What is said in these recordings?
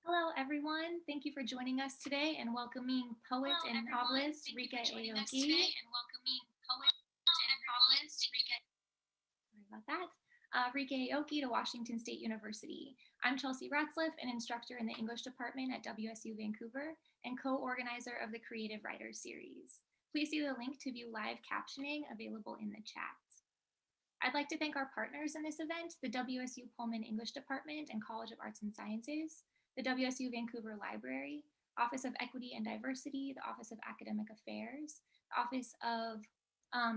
Hello, everyone. Thank you for joining us today and welcoming poet and novelist Ryka Aoki. Sorry about that. Ryka Aoki to Washington State University. I'm Chelsea Ratzliff, an instructor in the English department at WSU Vancouver and co-organizer of the Creative Writers Series. Please see the link to view live captioning available in the chat. I'd like to thank our partners in this event, the WSU Pullman English Department and College of Arts and Sciences, the WSU Vancouver Library, Office of Equity and Diversity, the Office of Academic Affairs, the Office of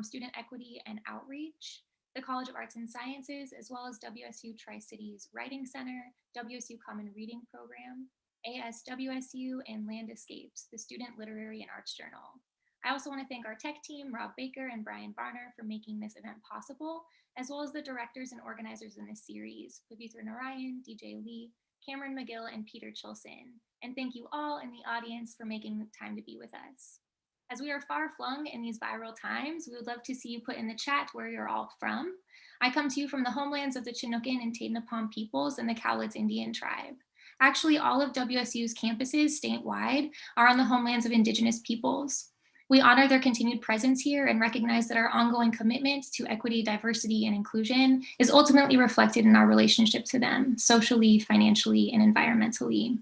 Student Equity and Outreach, the College of Arts and Sciences, as well as WSU Tri-Cities Writing Center, WSU Common Reading Program, ASWSU, and Landscapes, the Student Literary and Arts Journal. I also want to thank our tech team, Rob Baker and Brian Varner, for making this event possible, as well as the directors and organizers in this series, Pavitra Narayan, DJ Lee, Cameron McGill, and Peter Chilson. And thank you all in the audience for making the time to be with us. As we are far flung in these viral times, we would love to see you put in the chat where you're all from. I come to you from the homelands of the Chinookan and Taitnapam peoples and the Cowlitz Indian tribe. Actually, all of WSU's campuses statewide are on the homelands of Indigenous peoples. We honor their continued presence here and recognize that our ongoing commitment to equity, diversity, and inclusion is ultimately reflected in our relationship to them, socially, financially, and environmentally.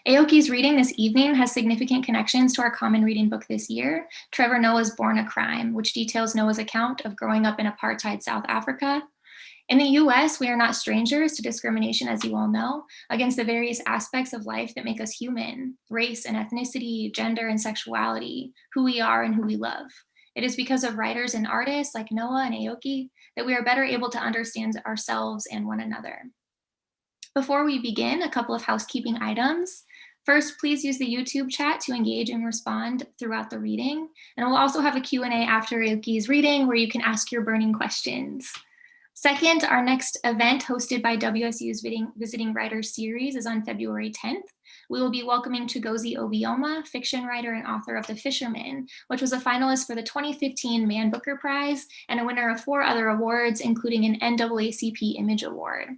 Aoki's reading this evening has significant connections to our common reading book this year, Trevor Noah's Born a Crime, which details Noah's account of growing up in apartheid South Africa. In the US, we are not strangers to discrimination, as you all know, against the various aspects of life that make us human: race and ethnicity, gender and sexuality, who we are and who we love. It is because of writers and artists like Noah and Aoki that we are better able to understand ourselves and one another. Before we begin, a couple of housekeeping items. First, please use the YouTube chat to engage and respond throughout the reading. And we'll also have a Q&A after Aoki's reading where you can ask your burning questions. Second, our next event hosted by WSU's Visiting Writers Series is on February 10th. We will be welcoming Chigozie Obioma, fiction writer and author of The Fisherman, which was a finalist for the 2015 Man Booker Prize and a winner of 4 other awards, including an NAACP Image Award.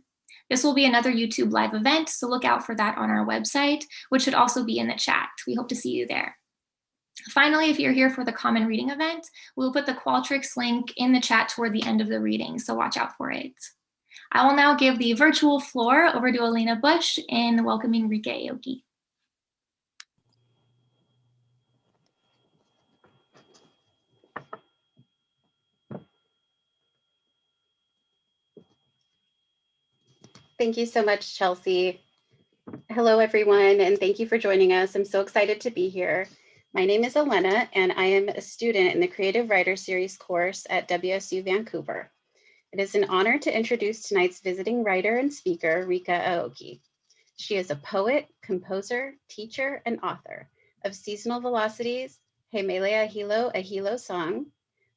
This will be another YouTube live event, so look out for that on our website, which should also be in the chat. We hope to see you there. Finally, if you're here for the Common Reading event, we'll put the Qualtrics link in the chat toward the end of the reading, so watch out for it. I will now give the virtual floor over to Elena Bush in welcoming Ryka Aoki. Thank you so much, Chelsea. Hello, everyone, and thank you for joining us. I'm so excited to be here. My name is Elena, and I am a student in the Creative Writers Series course at WSU Vancouver. It is an honor to introduce tonight's visiting writer and speaker, Ryka Aoki. She is a poet, composer, teacher, and author of Seasonal Velocities, He Mele Ahilo, a Hilo Song,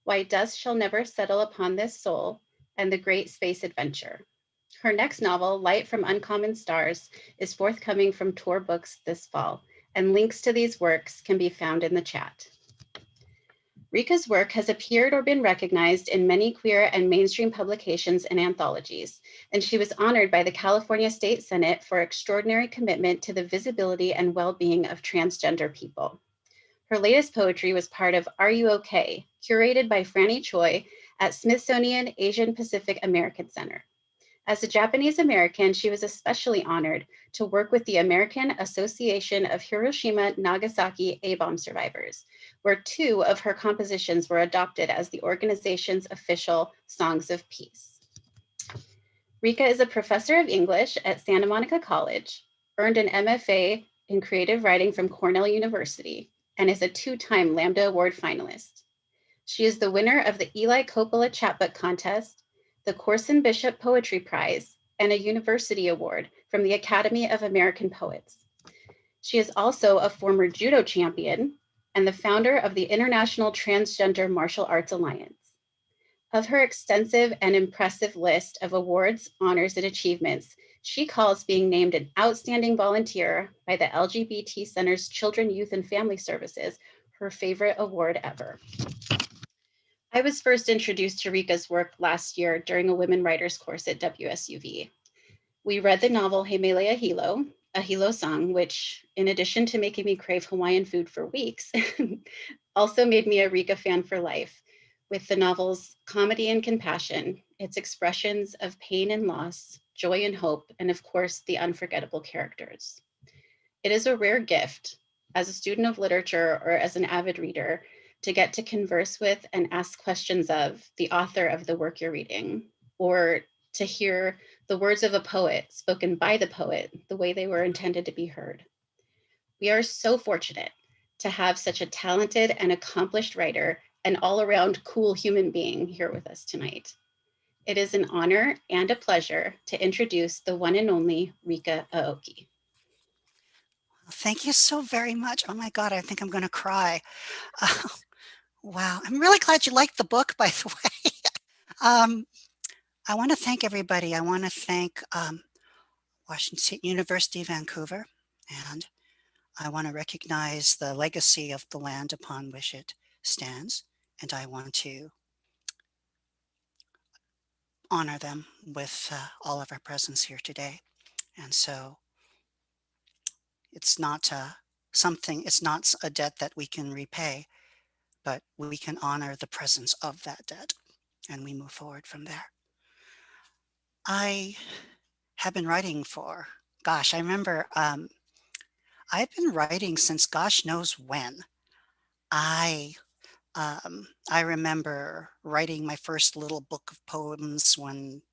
Why Dust Shall Never Settle Upon This Soul, and The Great Space Adventure. Her next novel, Light from Uncommon Stars, is forthcoming from Tor Books this fall, and links to these works can be found in the chat. Ryka's work has appeared or been recognized in many queer and mainstream publications and anthologies, and she was honored by the California State Senate for extraordinary commitment to the visibility and well-being of transgender people. Her latest poetry was part of Are You Okay?, curated by Franny Choi at Smithsonian Asian Pacific American Center. As a Japanese American, she was especially honored to work with the American Association of Hiroshima-Nagasaki A-bomb survivors, where 2 of her compositions were adopted as the organization's official songs of peace. Ryka is a professor of English at Santa Monica College, earned an MFA in creative writing from Cornell University, and is a 2-time Lambda Award finalist. She is the winner of the Eli Coppola Chapbook Contest, the Corson Bishop Poetry Prize, and a University Award from the Academy of American Poets. She is also a former judo champion and the founder of the International Transgender Martial Arts Alliance. Of her extensive and impressive list of awards, honors, and achievements, she calls being named an outstanding volunteer by the LGBT Center's Children, Youth, and Family Services her favorite award ever. I was first introduced to Ryka's work last year during a women writers course at WSUV. We read the novel He Mele Ahilo, a Hilo song, which, in addition to making me crave Hawaiian food for weeks, also made me a Ryka fan for life. With the novel's comedy and compassion, its expressions of pain and loss, joy and hope, and of course, the unforgettable characters. It is a rare gift as a student of literature or as an avid reader to get to converse with and ask questions of the author of the work you're reading, or to hear the words of a poet spoken by the poet the way they were intended to be heard. We are so fortunate to have such a talented and accomplished writer and all around cool human being here with us tonight. It is an honor and a pleasure to introduce the one and only Ryka Aoki. Thank you so very much. Oh my God, I think I'm going to cry. Uh, wow. I'm really glad you liked the book, by the way. Um, I want to thank everybody. I want to thank Washington State University, Vancouver, and I want to recognize the legacy of the land upon which it stands. And I want to honor them with all of our presence here today. And so it's not it's not a debt that we can repay, but we can honor the presence of that debt and we move forward from there. I have been writing for, gosh, I remember I've been writing since gosh knows when. I I remember writing my first little book of poems when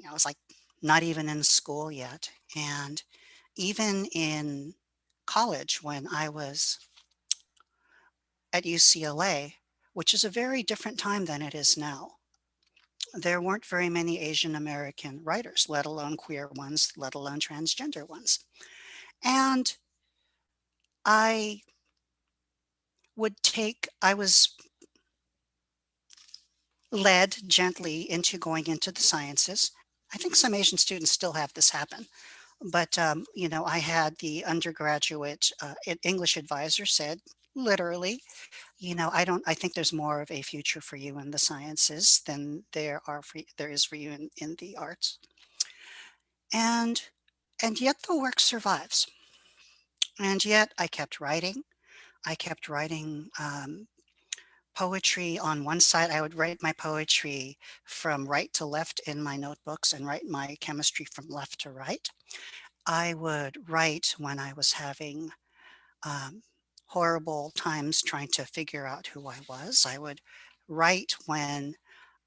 I was like not even in school yet, and even in college when I was at UCLA, which is a very different time than it is now. There weren't very many Asian American writers, let alone queer ones, let alone transgender ones. And I I was led gently into going into the sciences. I think some Asian students still have this happen. But, I had the undergraduate English advisor said, literally, I think there's more of a future for you in the sciences than there is for you in the arts. And and yet the work survives. And yet I kept writing. I kept writing poetry on one side. I would write my poetry from right to left in my notebooks and write my chemistry from left to right. I would write when I was having um, horrible times trying to figure out who I was. I would write when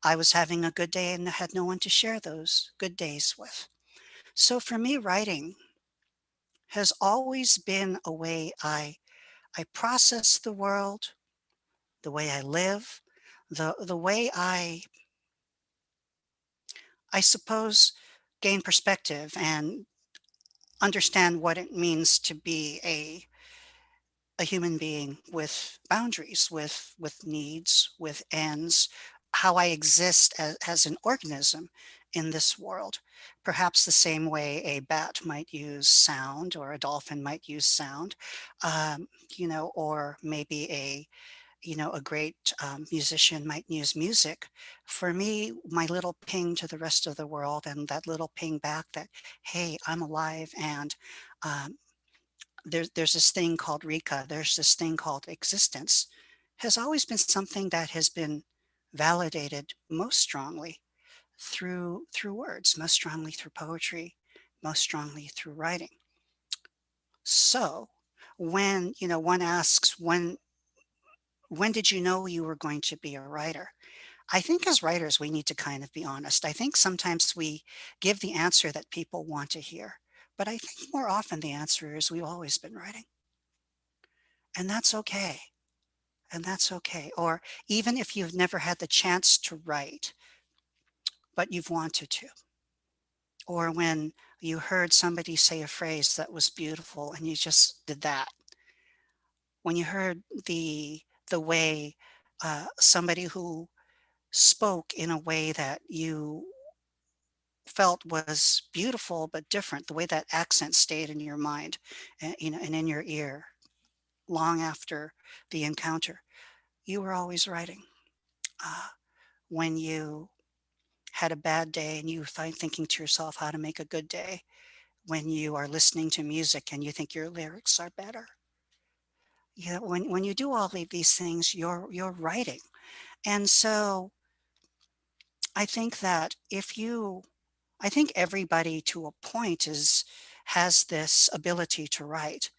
I was having a good day and had no one to share those good days with. So for me, writing has always been a way I process the world, the way I live, the way I suppose gain perspective and understand what it means to be a human being with boundaries, with needs, with ends, how I exist as an organism in this world. Perhaps the same way a bat might use sound or a dolphin might use sound, or maybe a great musician might use music. For me, my little ping to the rest of the world and that little ping back that, hey, I'm alive and um, there's this thing called Rika, there's this thing called existence, has always been something that has been validated most strongly through words, most strongly through poetry, most strongly through writing. So when one asks when did you know you were going to be a writer? I think as writers we need to kind of be honest. I think sometimes we give the answer that people want to hear, but I think more often the answer is we've always been writing, and that's okay. And that's okay. Or even if you've never had the chance to write, but you've wanted to, or when you heard somebody say a phrase that was beautiful and you just did that, when you heard the way somebody who spoke in a way that you felt was beautiful but different, the way that accent stayed in your mind and in your ear long after the encounter, you were always writing. Uh, when you had a bad day and you thinking to yourself how to make a good day, when you are listening to music and you think your lyrics are better. Yeah, when you do all of these things, you're writing. And so I think that if you I think everybody to a point is has this ability to write.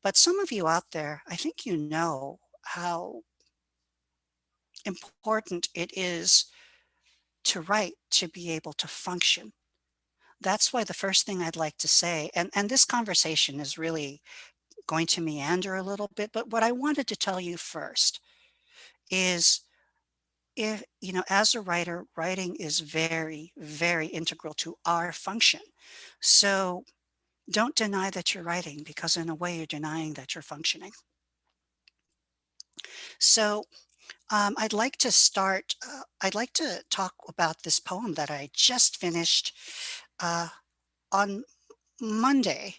But some of you out there, I think you know how important it is to write to be able to function. That's why the first thing I'd like to say, and this conversation is really going to meander a little bit, but what I wanted to tell you first is if, as a writer, writing is very, very integral to our function. So don't deny that you're writing because in a way you're denying that you're functioning. So I'd like to talk about this poem that I just finished uh, on Monday.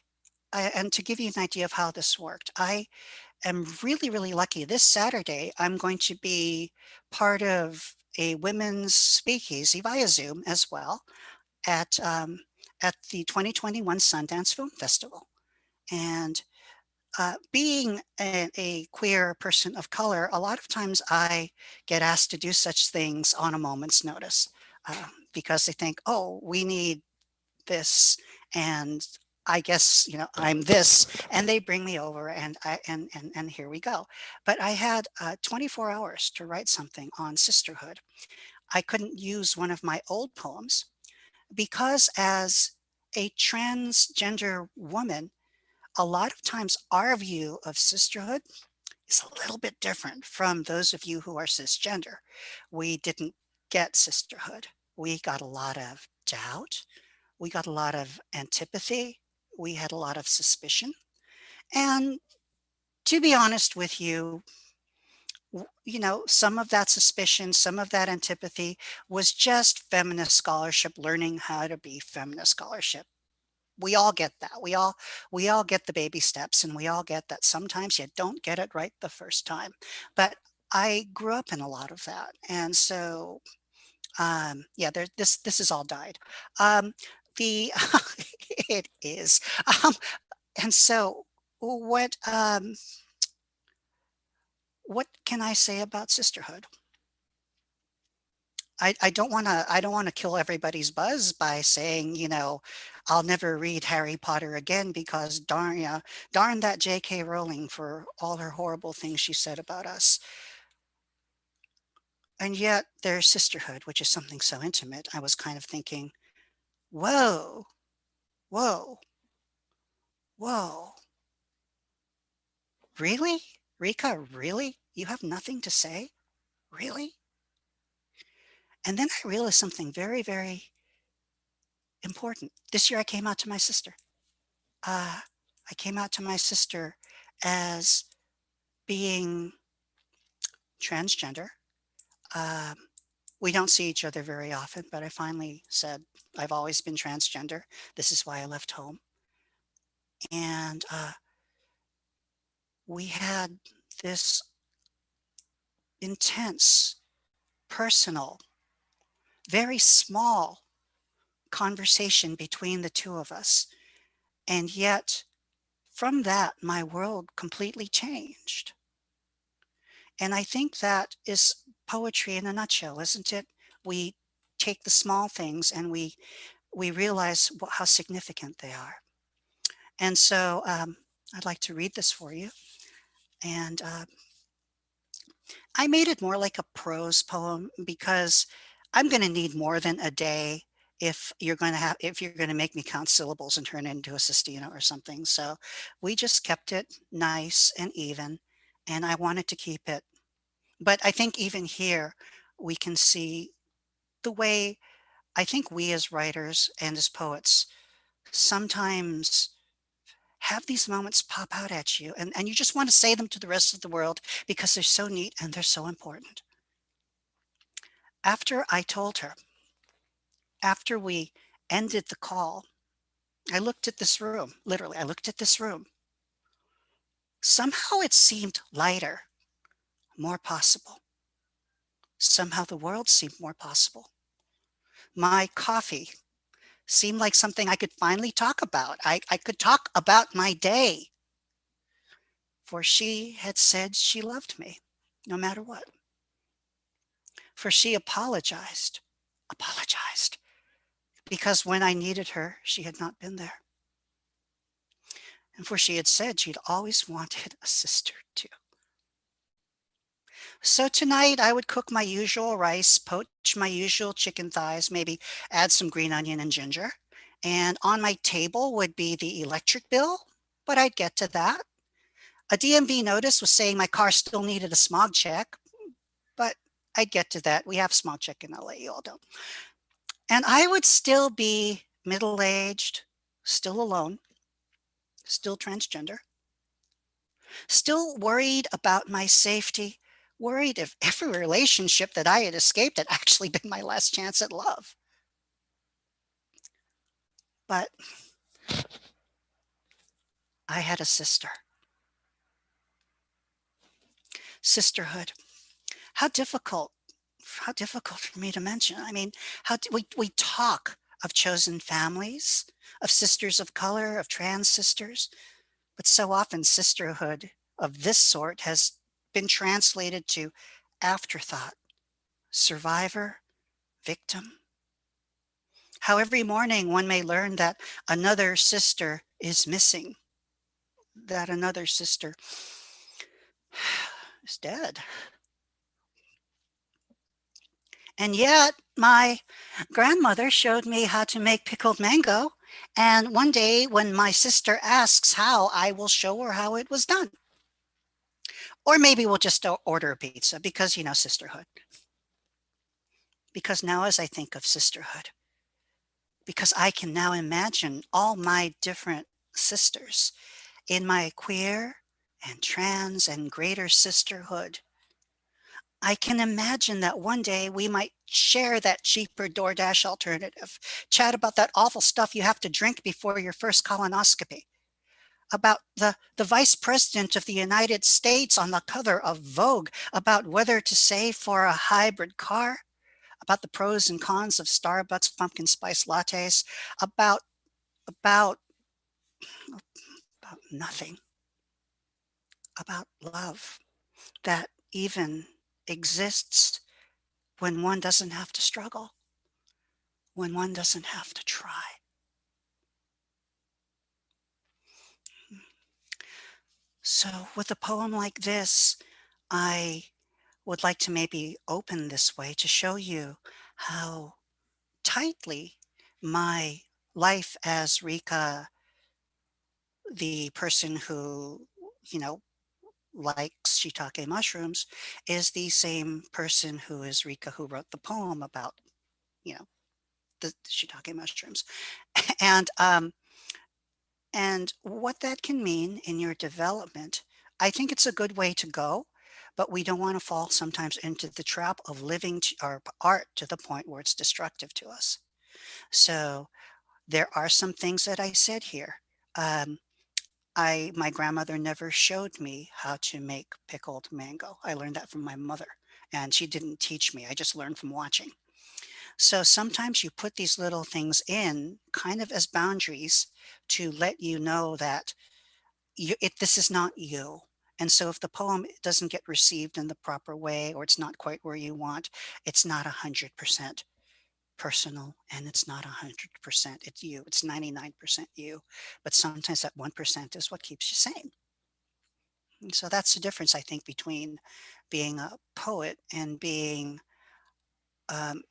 And to give you an idea of how this worked, I am really, really lucky. This Saturday, I'm going to be part of a women's speakeasy via Zoom as well at, at the 2021 Sundance Film Festival. And being a queer person of color, a lot of times I get asked to do such things on a moment's notice because they think, oh, we need this, and I guess I'm this, and they bring me over, and and here we go. But I had 24 hours to write something on sisterhood. I couldn't use one of my old poems because as a transgender woman, a lot of times our view of sisterhood is a little bit different from those of you who are cisgender. We didn't get sisterhood. We got a lot of doubt. We got a lot of antipathy. We had a lot of suspicion. And to be honest with you, some of that suspicion, some of that antipathy was just feminist scholarship learning how to be feminist scholarship. We all get that. We all get the baby steps, and we all get that sometimes you don't get it right the first time. But I grew up in a lot of that. And so yeah, this is all died. Um the it is. Um and so what what can I say about sisterhood? I don't want to kill everybody's buzz by saying, I'll never read Harry Potter again because darn that J.K. Rowling for all her horrible things she said about us. And yet there's sisterhood, which is something so intimate. I was kind of thinking, whoa, whoa, whoa, really? Rika, really? You have nothing to say? Really? And then I realized something very, very important. This year I came out to my sister. Uh, I came out to my sister as being transgender. Um, we don't see each other very often, but I finally said, I've always been transgender. This is why I left home. And we had this intense, personal, very small conversation between the two of us. And yet, from that, my world completely changed. And I think that is poetry in a nutshell, isn't it? We take the small things and we realize how significant they are. And so I'd like to read this for you. And I made it more like a prose poem because I'm going to need more than a day if you're going to make me count syllables and turn it into a sestina or something. So we just kept it nice and even, and I wanted to keep it. But I think even here we can see the way I think we as writers and as poets sometimes have these moments pop out at you and you just want to say them to the rest of the world because they're so neat and they're so important. After I told her, after we ended the call, I looked at this room, literally, I looked at this room. Somehow it seemed lighter, more possible. Somehow the world seemed more possible. My coffee seemed like something I could finally talk about. I could talk about my day, for she had said she loved me, no matter what. For she apologized, because when I needed her, she had not been there. And for she had said she'd always wanted a sister too. So tonight I would cook my usual rice, poach my usual chicken thighs, maybe add some green onion and ginger. And on my table would be the electric bill, but I'd get to that. A DMV notice was saying my car still needed a smog check, but I'd get to that. We have smog check in LA, you all don't. And I would still be middle-aged, still alone, still transgender, still worried about my safety, worried if every relationship that I had escaped had actually been my last chance at love. But I had a sister. Sisterhood. How difficult, how difficult for me to mention. I mean, we talk of chosen families, of sisters of color, of trans sisters, but so often sisterhood of this sort has been translated to afterthought, survivor, victim. How every morning one may learn that another sister is missing, that another sister is dead. And yet my grandmother showed me how to make pickled mango. And one day when my sister asks how, I will show her how it was done. Or maybe we'll just order a pizza because, sisterhood. Because now as I think of sisterhood, because I can now imagine all my different sisters in my queer and trans and greater sisterhood, I can imagine that one day we might share that cheaper DoorDash alternative, chat about that awful stuff you have to drink before your first colonoscopy, about the vice president of the United States on the cover of Vogue, about whether to save for a hybrid car, about the pros and cons of Starbucks pumpkin spice lattes, about nothing, about love that even exists when one doesn't have to struggle, when one doesn't have to try. So with a poem like this, I would like to maybe open this way to show you how tightly my life as Rika, the person who, you know, likes shiitake mushrooms, is the same person who is Rika who wrote the poem about, you know, the shiitake mushrooms. And and what that can mean in your development, I think it's a good way to go, but we don't want to fall sometimes into the trap of living our art to the point where it's destructive to us. So there are some things that I said here. Um, my grandmother never showed me how to make pickled mango. I learned that from my mother, and she didn't teach me. I just learned from watching. So sometimes you put these little things in kind of as boundaries to let you know that this is not you. And so if the poem doesn't get received in the proper way, or it's not quite where you want, it's not 100% personal, and it's not 100% it's you. It's 99% you. But sometimes that 1% is what keeps you sane. And so that's the difference, I think, between being a poet and being um,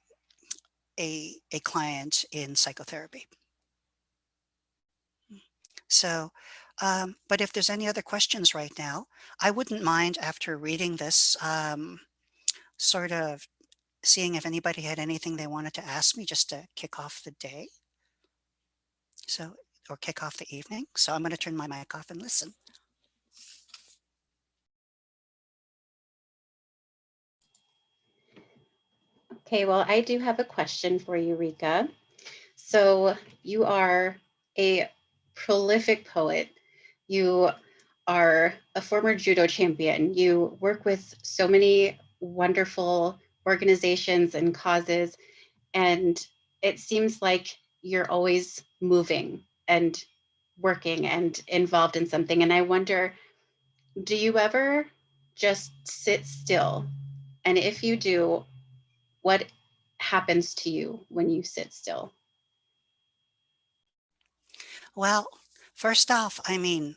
a client in psychotherapy. So, but if there's any other questions right now, I wouldn't mind after reading this, sort of seeing if anybody had anything they wanted to ask me just to kick off the day. So, or kick off the evening. So I'm going to turn my mic off and listen. Okay, well, I do have a question for you, Rika. So you are a prolific poet. You are a former judo champion. You work with so many wonderful organizations and causes, and it seems like you're always moving and working and involved in something. And I wonder, do you ever just sit still? And if you do, what happens to you when you sit still? Well, first off, I mean,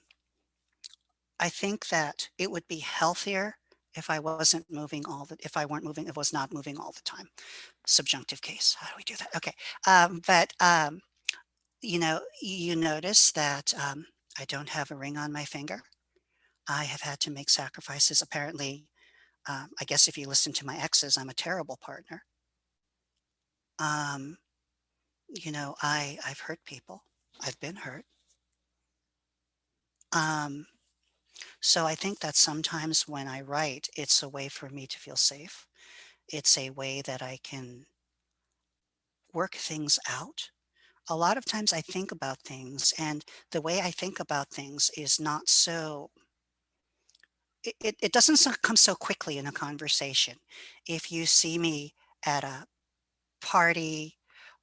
I think that it would be healthier if I wasn't moving all the if I weren't moving, if I was not moving all the time. Subjunctive case. How do we do that? Okay. But you notice that I don't have a ring on my finger. I have had to make sacrifices. Apparently, I guess if you listen to my exes, I'm a terrible partner. Um, I've hurt people. I've been hurt. Um, so I think that sometimes when I write, it's a way for me to feel safe. It's a way that I can work things out. A lot of times I think about things, and the way I think about things is not so it doesn't come so quickly in a conversation. If you see me at a party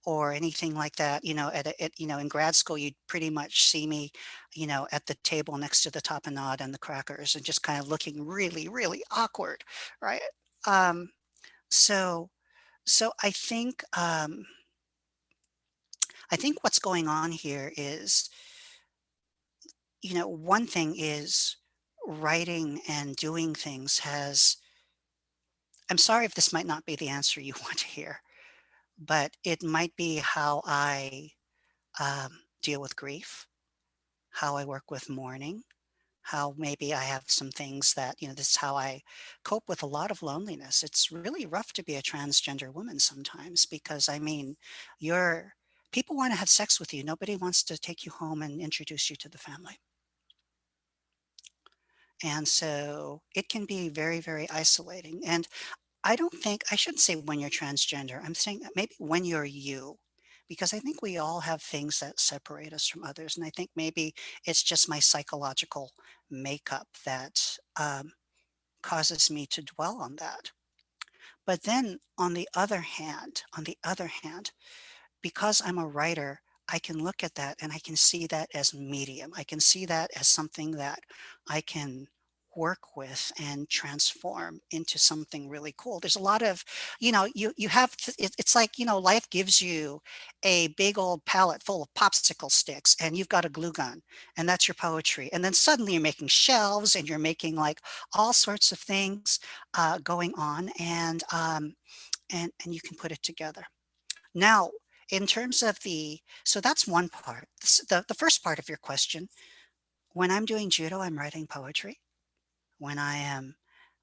or anything like that, in grad school, you'd pretty much see me, at the table next to the tapenade and the crackers and just kind of looking really, really awkward, right? Um, so, so I think what's going on here is, one thing is writing and doing things has I'm sorry if this might not be the answer you want to hear, but it might be how I deal with grief, how I work with mourning, how maybe I have some things that, this is how I cope with a lot of loneliness. It's really rough to be a transgender woman sometimes because, I mean, you're people want to have sex with you. Nobody wants to take you home and introduce you to the family. And so it can be very, very isolating. And I shouldn't say when you're transgender. I'm saying that maybe when you're you, because I think we all have things that separate us from others. And I think maybe it's just my psychological makeup that causes me to dwell on that. But then on the other hand, because I'm a writer, I can look at that and I can see that as medium. I can see that as something that I can work with and transform into something really cool. There's a lot of, you have to, it's like, life gives you a big old palette full of popsicle sticks and you've got a glue gun and that's your poetry. And then suddenly you're making shelves and you're making like all sorts of things going on and you can put it together. Now, in terms of so that's one part. The first part of your question, when I'm doing judo, I'm writing poetry. When I am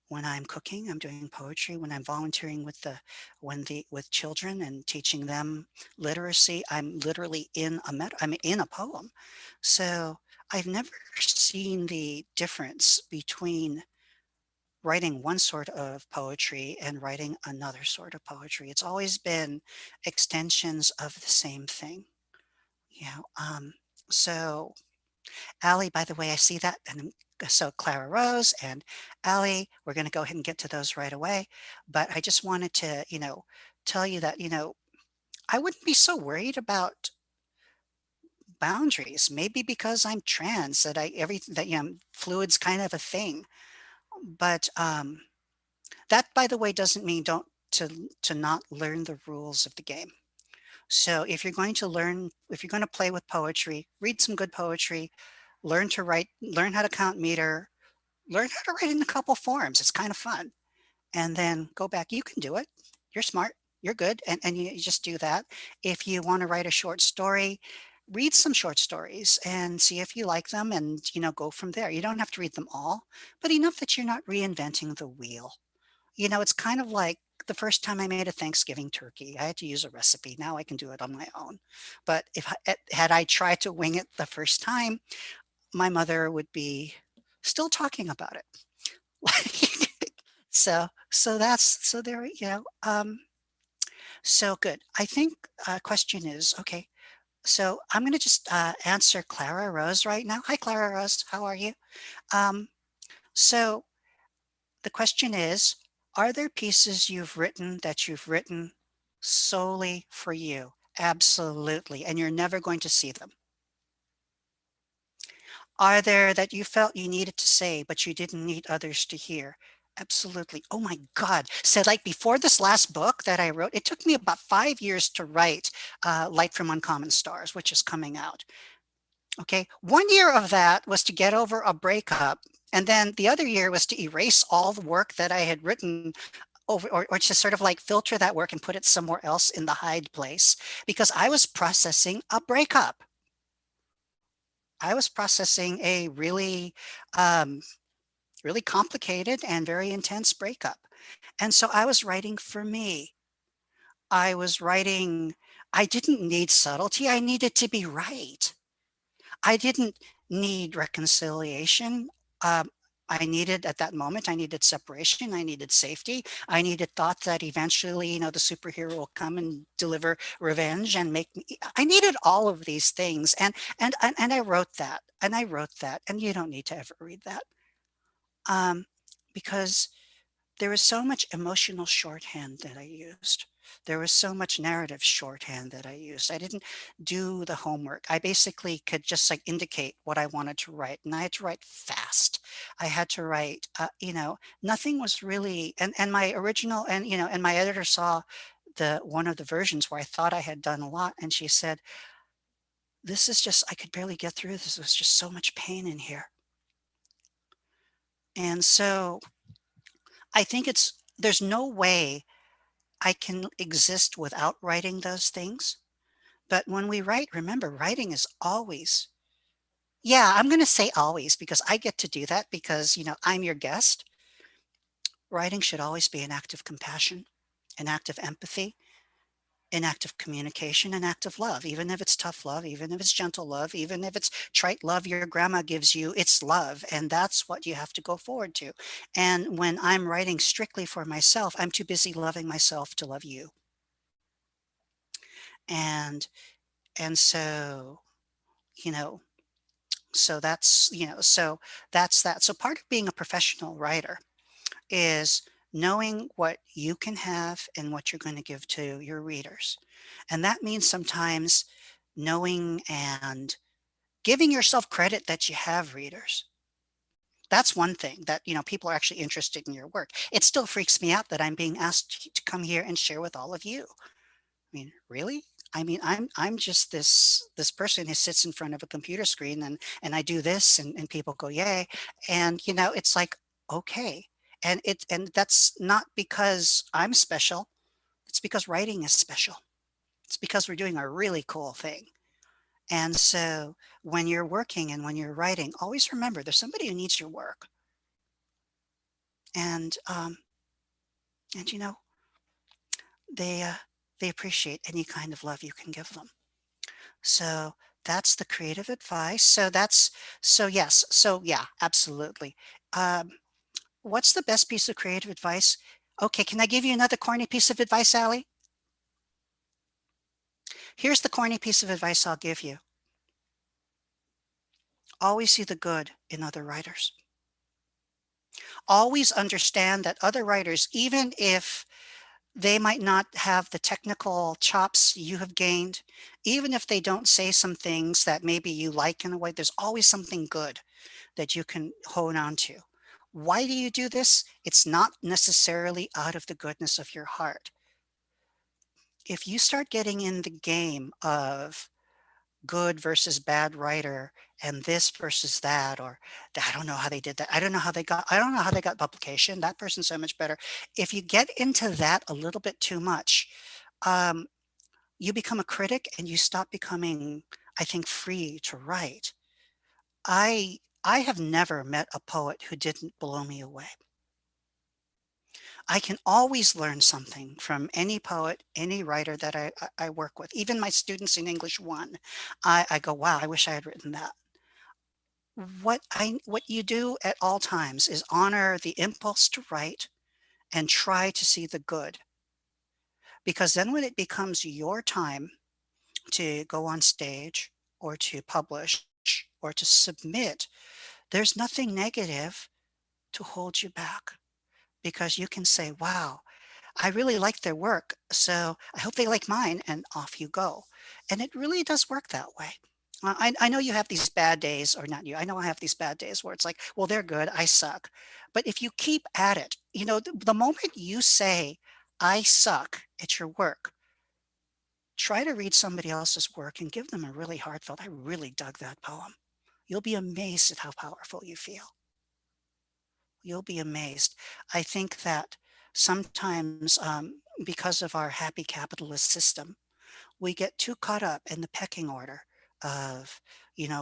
when I'm cooking, I'm doing poetry. When I'm volunteering with children and teaching them literacy, I'm literally I'm in a poem. So I've never seen the difference between writing one sort of poetry and writing another sort of poetry. It's always been extensions of the same thing. You know, um, so Allie, by the way, I see that. And so Clara Rose and Allie, we're going to go ahead and get to those right away. But I just wanted to, tell you that, I wouldn't be so worried about boundaries. Maybe because I'm trans, that everything that, fluid's kind of a thing. But that, by the way, doesn't mean don't to not learn the rules of the game. So if you're going to play with poetry, read some good poetry, learn to write, learn how to count meter, learn how to write in a couple forms. It's kind of fun. And then go back. You can do it. You're smart. You're good. And you just do that. If you want to write a short story, read some short stories and see if you like them and, go from there. You don't have to read them all, but enough that you're not reinventing the wheel. It's kind of like the first time I made a Thanksgiving turkey. I had to use a recipe. Now I can do it on my own. But had I tried to wing it the first time, my mother would be still talking about it. So that's so there, so good. I think question is okay. So I'm going to just answer Clara Rose right now. Hi, Clara Rose. How are you? Um, so the question is, are there pieces you've written that you've written solely for you? Absolutely. And you're never going to see them. Are there that you felt you needed to say, but you didn't need others to hear? Absolutely. Oh my God. So, like before this last book that I wrote, it took me about 5 years to write Light from Uncommon Stars, which is coming out. Okay. 1 year of that was to get over a breakup. And then the other year was to erase all the work that I had written over, or to sort of like filter that work and put it somewhere else in the hide place because I was processing a breakup. I was processing a um, really complicated and very intense breakup. And so I was writing for me. I was writing, I didn't need subtlety. I needed to be right. I didn't need reconciliation. Um, I needed at that moment, I needed separation. I needed safety. I needed thought that eventually, the superhero will come and deliver revenge and make me. I needed all of these things, and I wrote that, and I wrote that, and you don't need to ever read that, um, because there was so much emotional shorthand that I used. There was so much narrative shorthand that I used. I didn't do the homework. I basically could just like indicate what I wanted to write, and I had to write fast. I had to write, nothing was really, and my original, and my editor saw the one of the versions where I thought I had done a lot, and she said, "This is just, I could barely get through this. There's just so much pain in here." And so I think there's no way I can exist without writing those things. But when we write, remember, writing is always, yeah, I'm going to say always because I get to do that because, I'm your guest. Writing should always be an act of compassion, an act of empathy, an act of communication, an act of love, even if it's tough love, even if it's gentle love, even if it's trite love your grandma gives you, it's love. And that's what you have to go forward to. And when I'm writing strictly for myself, I'm too busy loving myself to love you. And and so, you know, so that's that. So part of being a professional writer is knowing what you can have and what you're going to give to your readers. And that means sometimes knowing and giving yourself credit that you have readers. That's one thing that, people are actually interested in your work. It still freaks me out that I'm being asked to come here and share with all of you. I mean, really? I mean, I'm just this person who sits in front of a computer screen and I do this and people go, yay. And it's like, okay. And that's not because I'm special. It's because writing is special. It's because we're doing a really cool thing. And so when you're working and when you're writing, always remember there's somebody who needs your work. And and they uh, they appreciate any kind of love you can give them. So that's the creative advice. So yes. So yeah, absolutely. Um, what's the best piece of creative advice? Okay, can I give you another corny piece of advice, Allie? Here's the corny piece of advice I'll give you. Always see the good in other writers. Always understand that other writers, even if they might not have the technical chops you have gained, even if they don't say some things that maybe you like in a way, there's always something good that you can hone on to. Why do you do this? It's not necessarily out of the goodness of your heart. If you start getting in the game of good versus bad writer and this versus that, or I don't know how they did that. I don't know how they got publication. That person's so much better. If you get into that a little bit too much, um, you become a critic and you stop becoming, I think, free to write. I have never met a poet who didn't blow me away. I can always learn something from any poet, any writer that I work with. Even my students in English 1, I go, wow, I wish I had written that. What you do at all times is honor the impulse to write and try to see the good. Because then when it becomes your time to go on stage or to publish or to submit, there's nothing negative to hold you back because you can say, wow, I really like their work, so I hope they like mine, and off you go. And it really does work that way. I know you have these bad days, or not you, I know I have these bad days where it's like, well, they're good, I suck. But if you keep at it, the moment you say, I suck at your work, try to read somebody else's work and give them a really heartfelt, I really dug that poem. You'll be amazed at how powerful you feel. You'll be amazed. I think that sometimes, because of our happy capitalist system, we get too caught up in the pecking order of,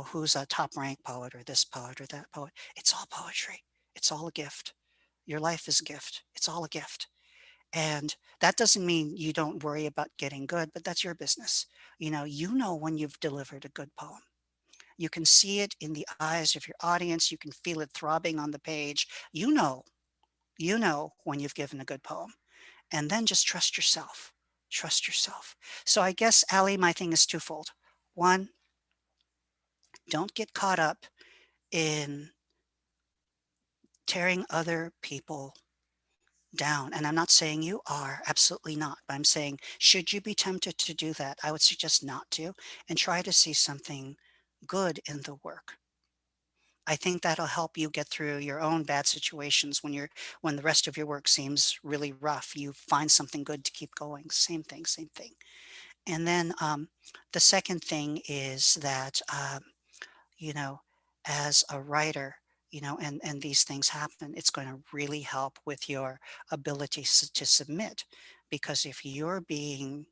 who's a top rank poet or this poet or that poet. It's all poetry. It's all a gift. Your life is a gift. It's all a gift. And that doesn't mean you don't worry about getting good, but that's your business. You know when you've delivered a good poem. You can see it in the eyes of your audience. You can feel it throbbing on the page. You know when you've given a good poem. And then just trust yourself. Trust yourself. So I guess, Ali, my thing is twofold. One, don't get caught up in tearing other people down. And I'm not saying you are, absolutely not. But I'm saying, should you be tempted to do that, I would suggest not to, and try to see something good in the work. I think that'll help you get through your own bad situations when the rest of your work seems really rough. You find something good to keep going. Same thing, same thing. And then the second thing is that, you know, as a writer, and these things happen, it's going to really help with your ability to submit. Because if you're being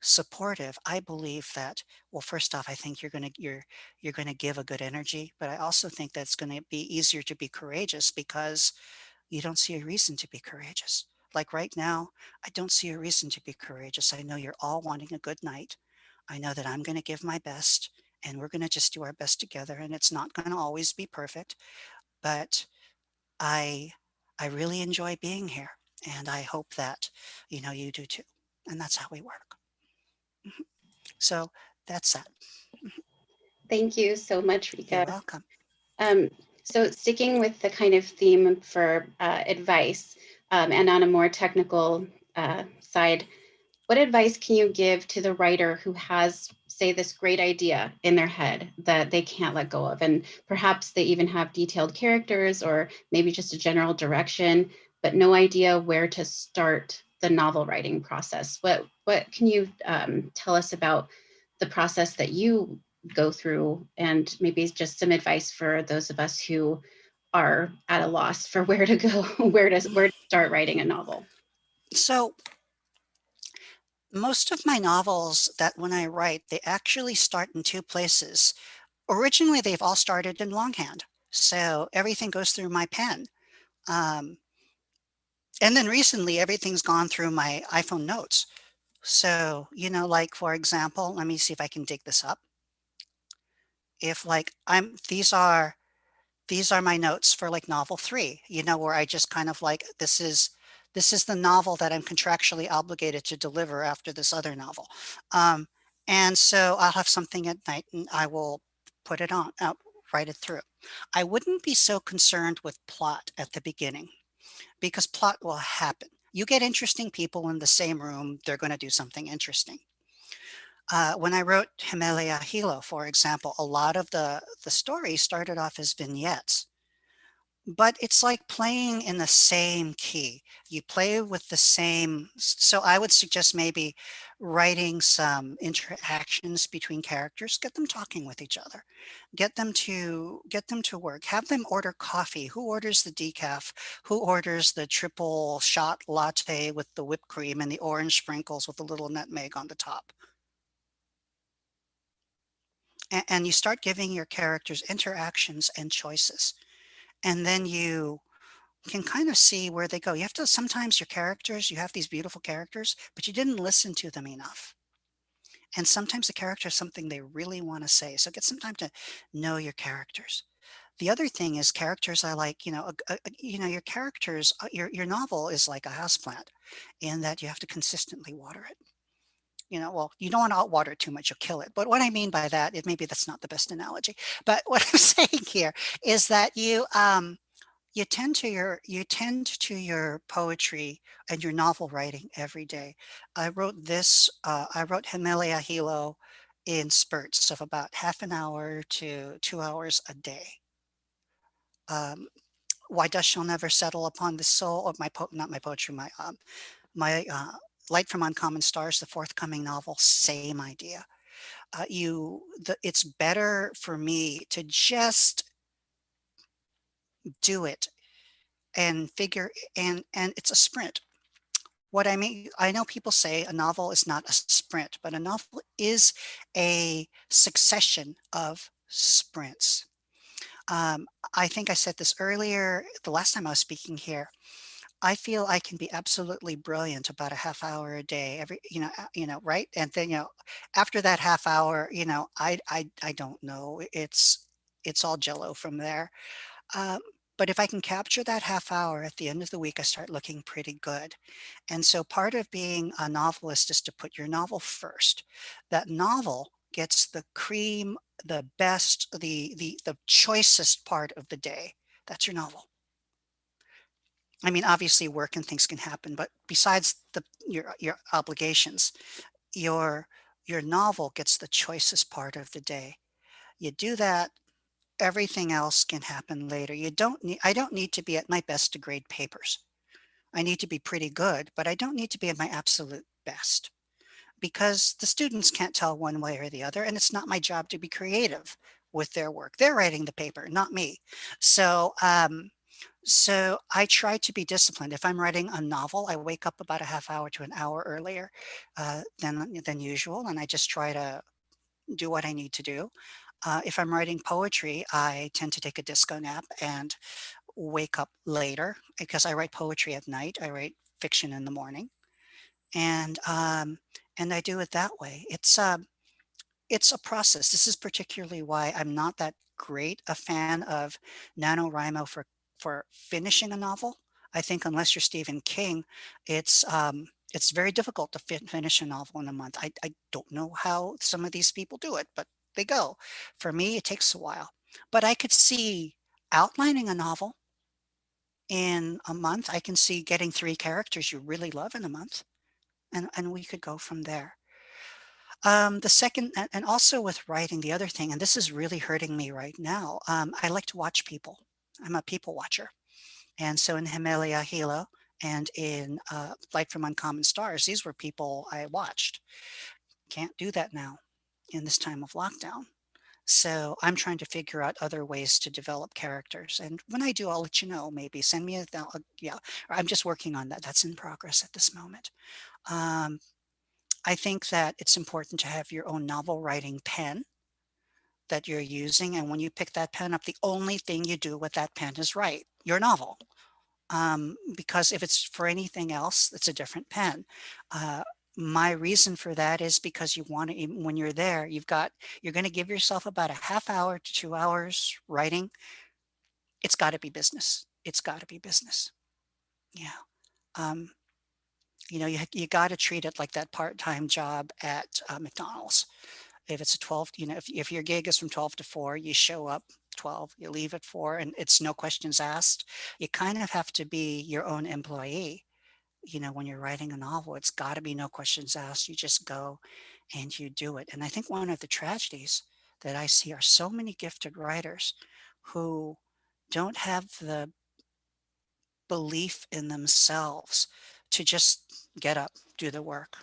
supportive, I believe that, well, first off, I think you're going to give a good energy, but I also think that it's going to be easier to be courageous because you don't see a reason to be courageous. Like right now, I don't see a reason to be courageous. I know you're all wanting a good night. I know that I'm going to give my best and we're going to just do our best together, and it's not going to always be perfect, but I I really enjoy being here, and I hope that you do too. And that's how we work. Mhm. So that's that. Mhm. Thank you so much, You're Rika. welcome. Um, so sticking with the kind of theme for advice, and on a more technical side, what advice can you give to the writer who has, say, this great idea in their head that they can't let go of? And perhaps they even have detailed characters or maybe just a general direction, but no idea where to start the novel writing process. What can you tell us about the process that you go through, and maybe just some advice for those of us who are at a loss for where to go, where to start writing a novel? So most of my novels that when I write, they actually start in two places. Originally, they've all started in longhand. So everything goes through my pen. Um, and then recently, everything's gone through my iPhone notes. So, like for example, let me see if I can dig this up. If like I'm these are my notes for like novel 3, where I just kind of like this is the novel that I'm contractually obligated to deliver after this other novel. Um, and so I'll have something at night and I will put it on, write it through. I wouldn't be so concerned with plot at the beginning because plot will happen. You get interesting people in the same room, they're going to do something interesting. When I wrote Himalaya Hilo, for example, a lot of the story started off as vignettes, but it's like playing in the same key. You play with the same. So I would suggest maybe writing some interactions between characters, get them talking with each other, get them to work, have them order coffee. Who orders the decaf? Who orders the triple shot latte with the whipped cream and the orange sprinkles with a little nutmeg on the top? And you start giving your characters interactions and choices. And then you can kind of see where they go. You have to, sometimes your characters, you have these beautiful characters, but you didn't listen to them enough. And sometimes the character is something they really want to say. So get some time to know your characters. The other thing is characters I like, your characters, your novel is like a houseplant in that you have to consistently water it. Well, you don't want to outwater it too much, you'll kill it. But what I mean by that is maybe that's not the best analogy. But what I'm saying here is that you tend to your poetry and your novel writing every day. I wrote Himalaya Hilo in spurts of about half an hour to 2 hours a day. Um, Why Dust Shall Never Settle Upon the Soul of not my poetry, my Light from Uncommon Stars, the forthcoming novel, same idea. It's better for me to just do it and figure, and it's a sprint. What I mean, I know people say a novel is not a sprint, but a novel is a succession of sprints. Um, I think I said this earlier, the last time I was speaking here. I feel I can be absolutely brilliant about a half hour a day, right? And then, after that half hour, I don't know. It's all jello from there. Um, but if I can capture that half hour at the end of the week, I start looking pretty good. And so part of being a novelist is to put your novel first. That novel gets the cream, the best, the choicest part of the day. That's your novel. I mean, obviously work and things can happen, but besides your obligations, your your novel gets the choicest part of the day. You do that, everything else can happen later. I don't need to be at my best to grade papers. I need to be pretty good, but I don't need to be at my absolute best because the students can't tell one way or the other, and it's not my job to be creative with their work. They're writing the paper, not me. So I try to be disciplined. If I'm writing a novel, I wake up about a half hour to an hour earlier than usual, and I just try to do what I need to do. If I'm writing poetry, I tend to take a disco nap and wake up later because I write poetry at night. I write fiction in the morning, and um, and I do it that way. It's a process. This is particularly why I'm not that great a fan of NaNoWriMo for finishing a novel. I think unless you're Stephen King, it's very difficult to finish a novel in a month. I don't know how some of these people do it, but they go. For me, it takes a while. But I could see outlining a novel in a month. I can see getting 3 characters you really love in a month, and we could go from there. The second, and also with writing, the other thing, and this is really hurting me right now, I like to watch people. I'm a people watcher. And so in Himalaya Hilo and in Light from Uncommon Stars, these were people I watched. Can't do that now in this time of lockdown. So I'm trying to figure out other ways to develop characters. And when I do, I'll let you know. Maybe send me yeah. I'm just working on that. That's in progress at this moment. Um, I think that it's important to have your own novel writing pen that you're using. And when you pick that pen up, the only thing you do with that pen is write your novel. Because if it's for anything else, it's a different pen. Uh, my reason for that is because you want to, when you're there, you're going to give yourself about a half hour to 2 hours writing. It's got to be business. It's got to be business. Yeah. Um, you got to treat it like that part-time job at McDonald's. If it's a 12, if your gig is from 12 to 4, you show up 12, you leave at 4, and it's no questions asked. You kind of have to be your own employee. When you're writing a novel, it's got to be no questions asked. You just go and you do it. And I think one of the tragedies that I see are so many gifted writers who don't have the belief in themselves to just get up, do the work,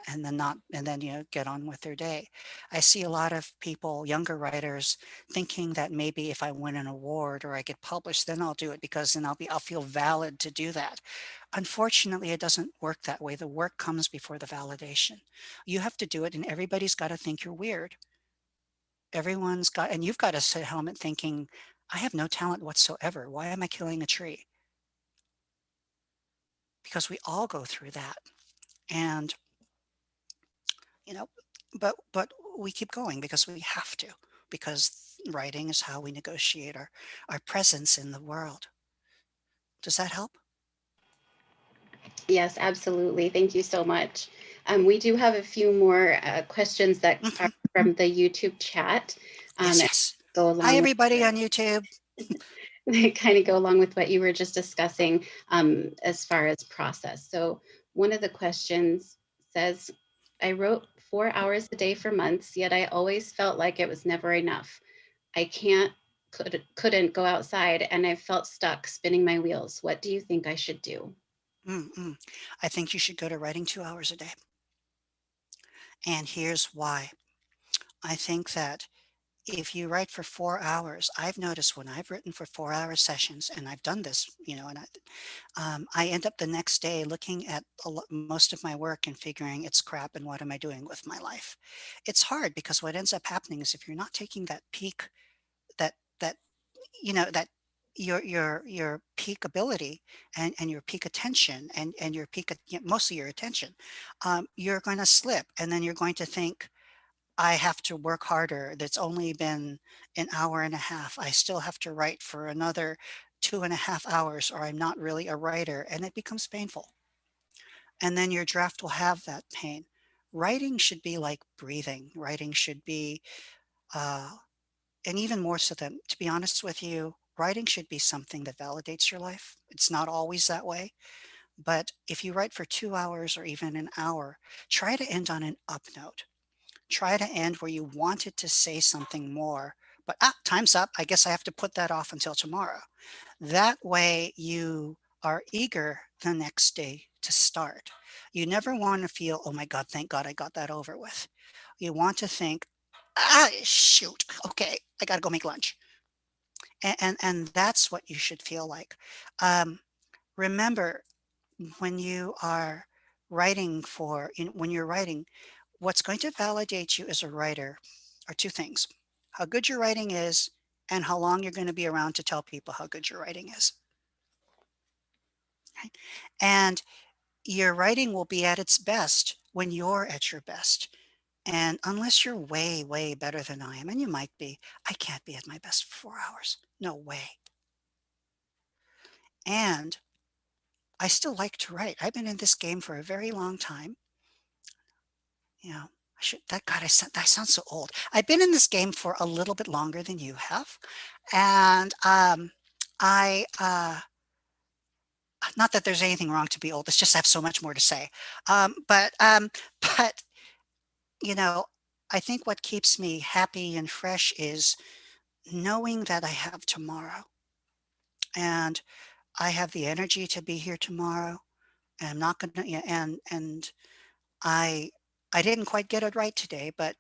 and then not and then get on with their day. I see a lot of people, younger writers, thinking that maybe if I win an award or I get published, then I'll do it because then I'll feel valid to do that. Unfortunately, it doesn't work that way. The work comes before the validation. You have to do it, and everybody's got to think you're weird. And you've got to sit at home and thinking, I have no talent whatsoever. Why am I killing a tree? Because we all go through that. And you know but we keep going because we have to, because writing is how we negotiate our presence in the world. Does that help? Yes, absolutely. Thank you so much. We do have a few more questions that are Hmm. from the YouTube chat. Yes, And yes. go Hi along with everybody on YouTube. kind of go along with what you were just discussing as far as process. So one of the questions says, I wrote 4 hours a day for months, yet I always felt like it was never enough. I couldn't go outside and I felt stuck spinning my wheels. What do you think I should do? Mm-mm. I think you should go to writing 2 hours a day. And here's why. I think that if you write for 4 hours, I've noticed when I've written for 4 hour sessions, and I've done this, and I end up the next day looking at most of my work and figuring it's crap and what am I doing with my life? It's hard because what ends up happening is if you're not taking that peak, that that your peak ability and your peak attention and your peak mostly your attention, you're going to slip and then you're going to think I have to work harder. That's only been an hour and a half. I still have to write for another 2.5 hours, or I'm not really a writer, and it becomes painful. And then your draft will have that pain. Writing should be like breathing. Writing should be, uh, and even more so than, to be honest with you, writing should be something that validates your life. It's not always that way. But if you write for 2 hours or even an hour, try to end on an up note. Try to end where you wanted to say something more, but time's up. I guess I have to put that off until tomorrow. That way you are eager the next day to start. You never want to feel, oh my God, thank God I got that over with. You want to think, shoot, okay, I got to go make lunch. And that's what you should feel like. Um, Remember, when you are when you're writing, what's going to validate you as a writer are two things: how good your writing is and how long you're going to be around to tell people how good your writing is. Right? And your writing will be at its best when you're at your best. And unless you're way, way better than I am, and you might be, I can't be at my best for 4 hours. No way. And I still like to write. I've been in this game for a very long time. You know, I should that God, I sound so old. I've been in this game for a little bit longer than you have. And I not that there's anything wrong to be old, it's just I have so much more to say. But you know, I think what keeps me happy and fresh is knowing that I have tomorrow and I have the energy to be here tomorrow. And I'm not gonna, yeah, and I I didn't quite get it right today, but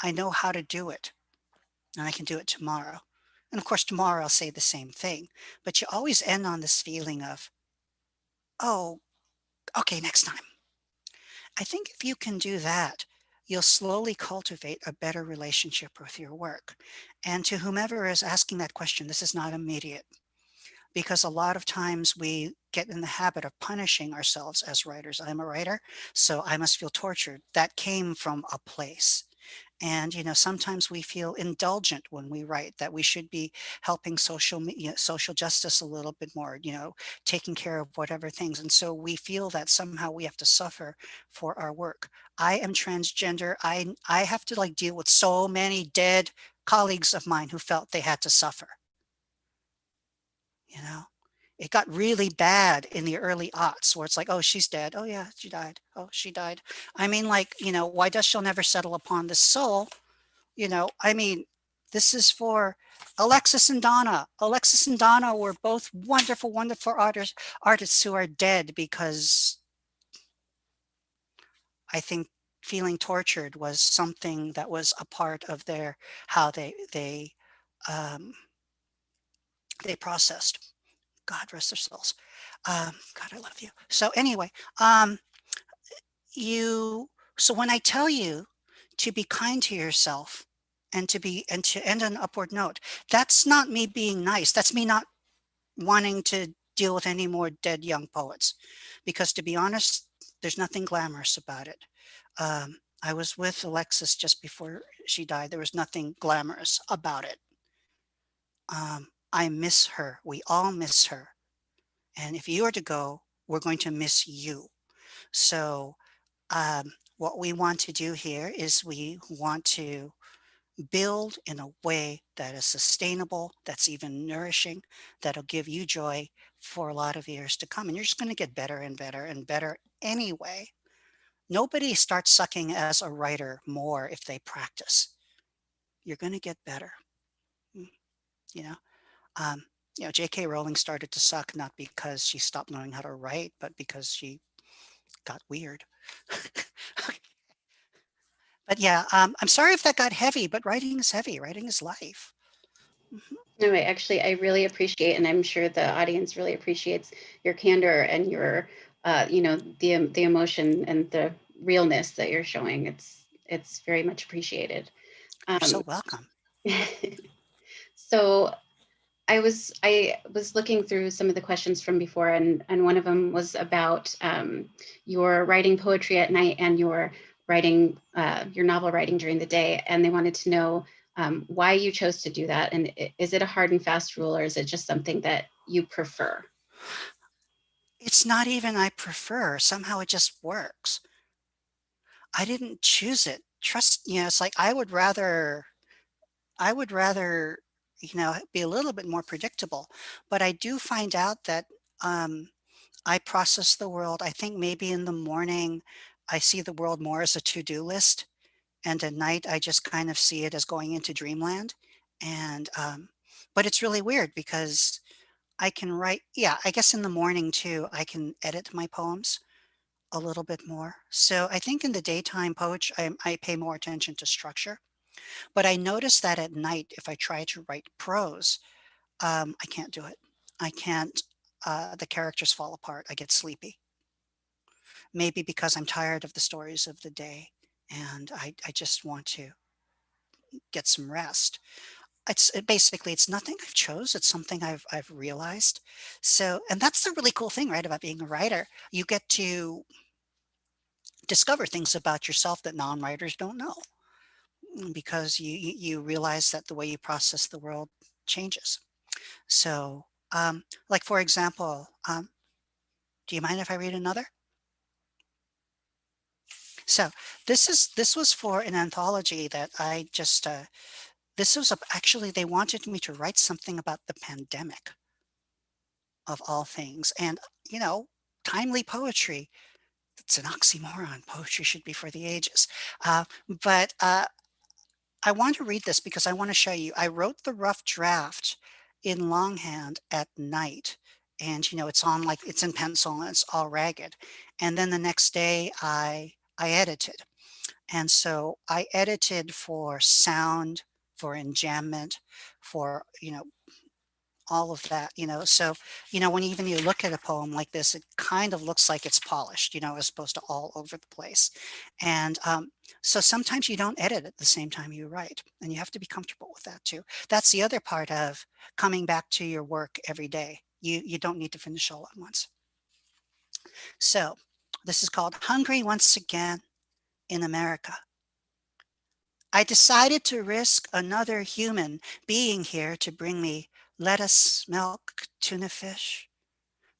I know how to do it and I can do it tomorrow. And of course, tomorrow I'll say the same thing, but you always end on this feeling of, oh, okay, next time. I think if you can do that, you'll slowly cultivate a better relationship with your work. And to whomever is asking that question, this is not immediate because a lot of times we get in the habit of punishing ourselves as writers. I'm a writer, so I must feel tortured. That came from a place. And sometimes we feel indulgent when we write that we should be helping social justice a little bit more, taking care of whatever things. And so we feel that somehow we have to suffer for our work. I am transgender. I have to like deal with so many dead colleagues of mine who felt they had to suffer. You know, it got really bad in the early aughts where it's like, oh, she's dead. Oh, yeah, she died. Oh, she died. I mean, like, why does she'll never settle upon the soul? I mean, this is for Alexis and Donna. Alexis and Donna were both wonderful, wonderful artists who are dead because I think feeling tortured was something that was a part of their how um, they processed. God rest their souls. God, I love you. So anyway, um, you. So when I tell you to be kind to yourself and to end on an upward note, that's not me being nice. That's me not wanting to deal with any more dead young poets, because to be honest, there's nothing glamorous about it. I was with Alexis just before she died. There was nothing glamorous about it. I miss her. We all miss her. And if you are to go, we're going to miss you. So, what we want to do here is we want to build in a way that is sustainable, that's even nourishing, that'll give you joy for a lot of years to come. And you're just going to get better and better and better anyway. Nobody starts sucking as a writer more if they practice. You're going to get better. Mm, You know, um, J.K. Rowling started to suck not because she stopped knowing how to write, but because she got weird. But yeah, I'm sorry if that got heavy, but writing is heavy. Writing is life. Mhm. No, I really appreciate, and I'm sure the audience really appreciates your candor and your, the emotion and the realness that you're showing. It's very much appreciated. You're so Um, welcome. so I was looking through some of the questions from before, and one of them was about your writing poetry at night and your novel writing during the day, and they wanted to know why you chose to do that, and is it a hard and fast rule, or is it just something that you prefer? It's not even I prefer. Somehow it just works. I didn't choose it. It's like I would rather, be a little bit more predictable. But I do find out that um, I process the world. I think maybe in the morning I see the world more as a to-do list, and at night I just kind of see it as going into dreamland. And but it's really weird because I can write. Yeah, I guess in the morning too, I can edit my poems a little bit more. So I think in the daytime poetry, I pay more attention to structure. But I notice that at night, if I try to write prose, I can't do it. I can't. The characters fall apart. I get sleepy. Maybe because I'm tired of the stories of the day, and I just want to get some rest. Basically it's nothing I've chose. It's something I've realized. So, and that's the really cool thing, right, about being a writer. You get to discover things about yourself that non-writers don't know, because you realize that the way you process the world changes. So, like for example, do you mind if I read another? So this was for an anthology that I just this was actually they wanted me to write something about the pandemic of all things, and you know, timely poetry. It's an oxymoron. Poetry should be for the ages. But I want to read this because I want to show you. I wrote the rough draft in longhand at night. And it's in pencil and it's all ragged. And then the next day I edited. And so I edited for sound, for enjambment, for all of that, so when even you look at a poem like this, it kind of looks like it's polished, as opposed to all over the place. And so sometimes you don't edit at the same time you write, and you have to be comfortable with that too. That's the other part of coming back to your work every day. You don't need to finish all at once. So this is called Hungry Once Again in America. I decided to risk another human being here to bring me lettuce, milk, tuna fish.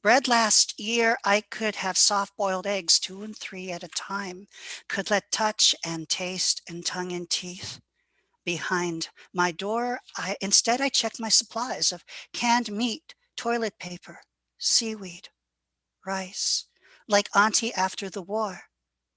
Bread last year, I could have soft boiled eggs 2 and 3 at a time, could let touch and taste and tongue and teeth. Behind my door, I checked my supplies of canned meat, toilet paper, seaweed, rice, like Auntie after the war.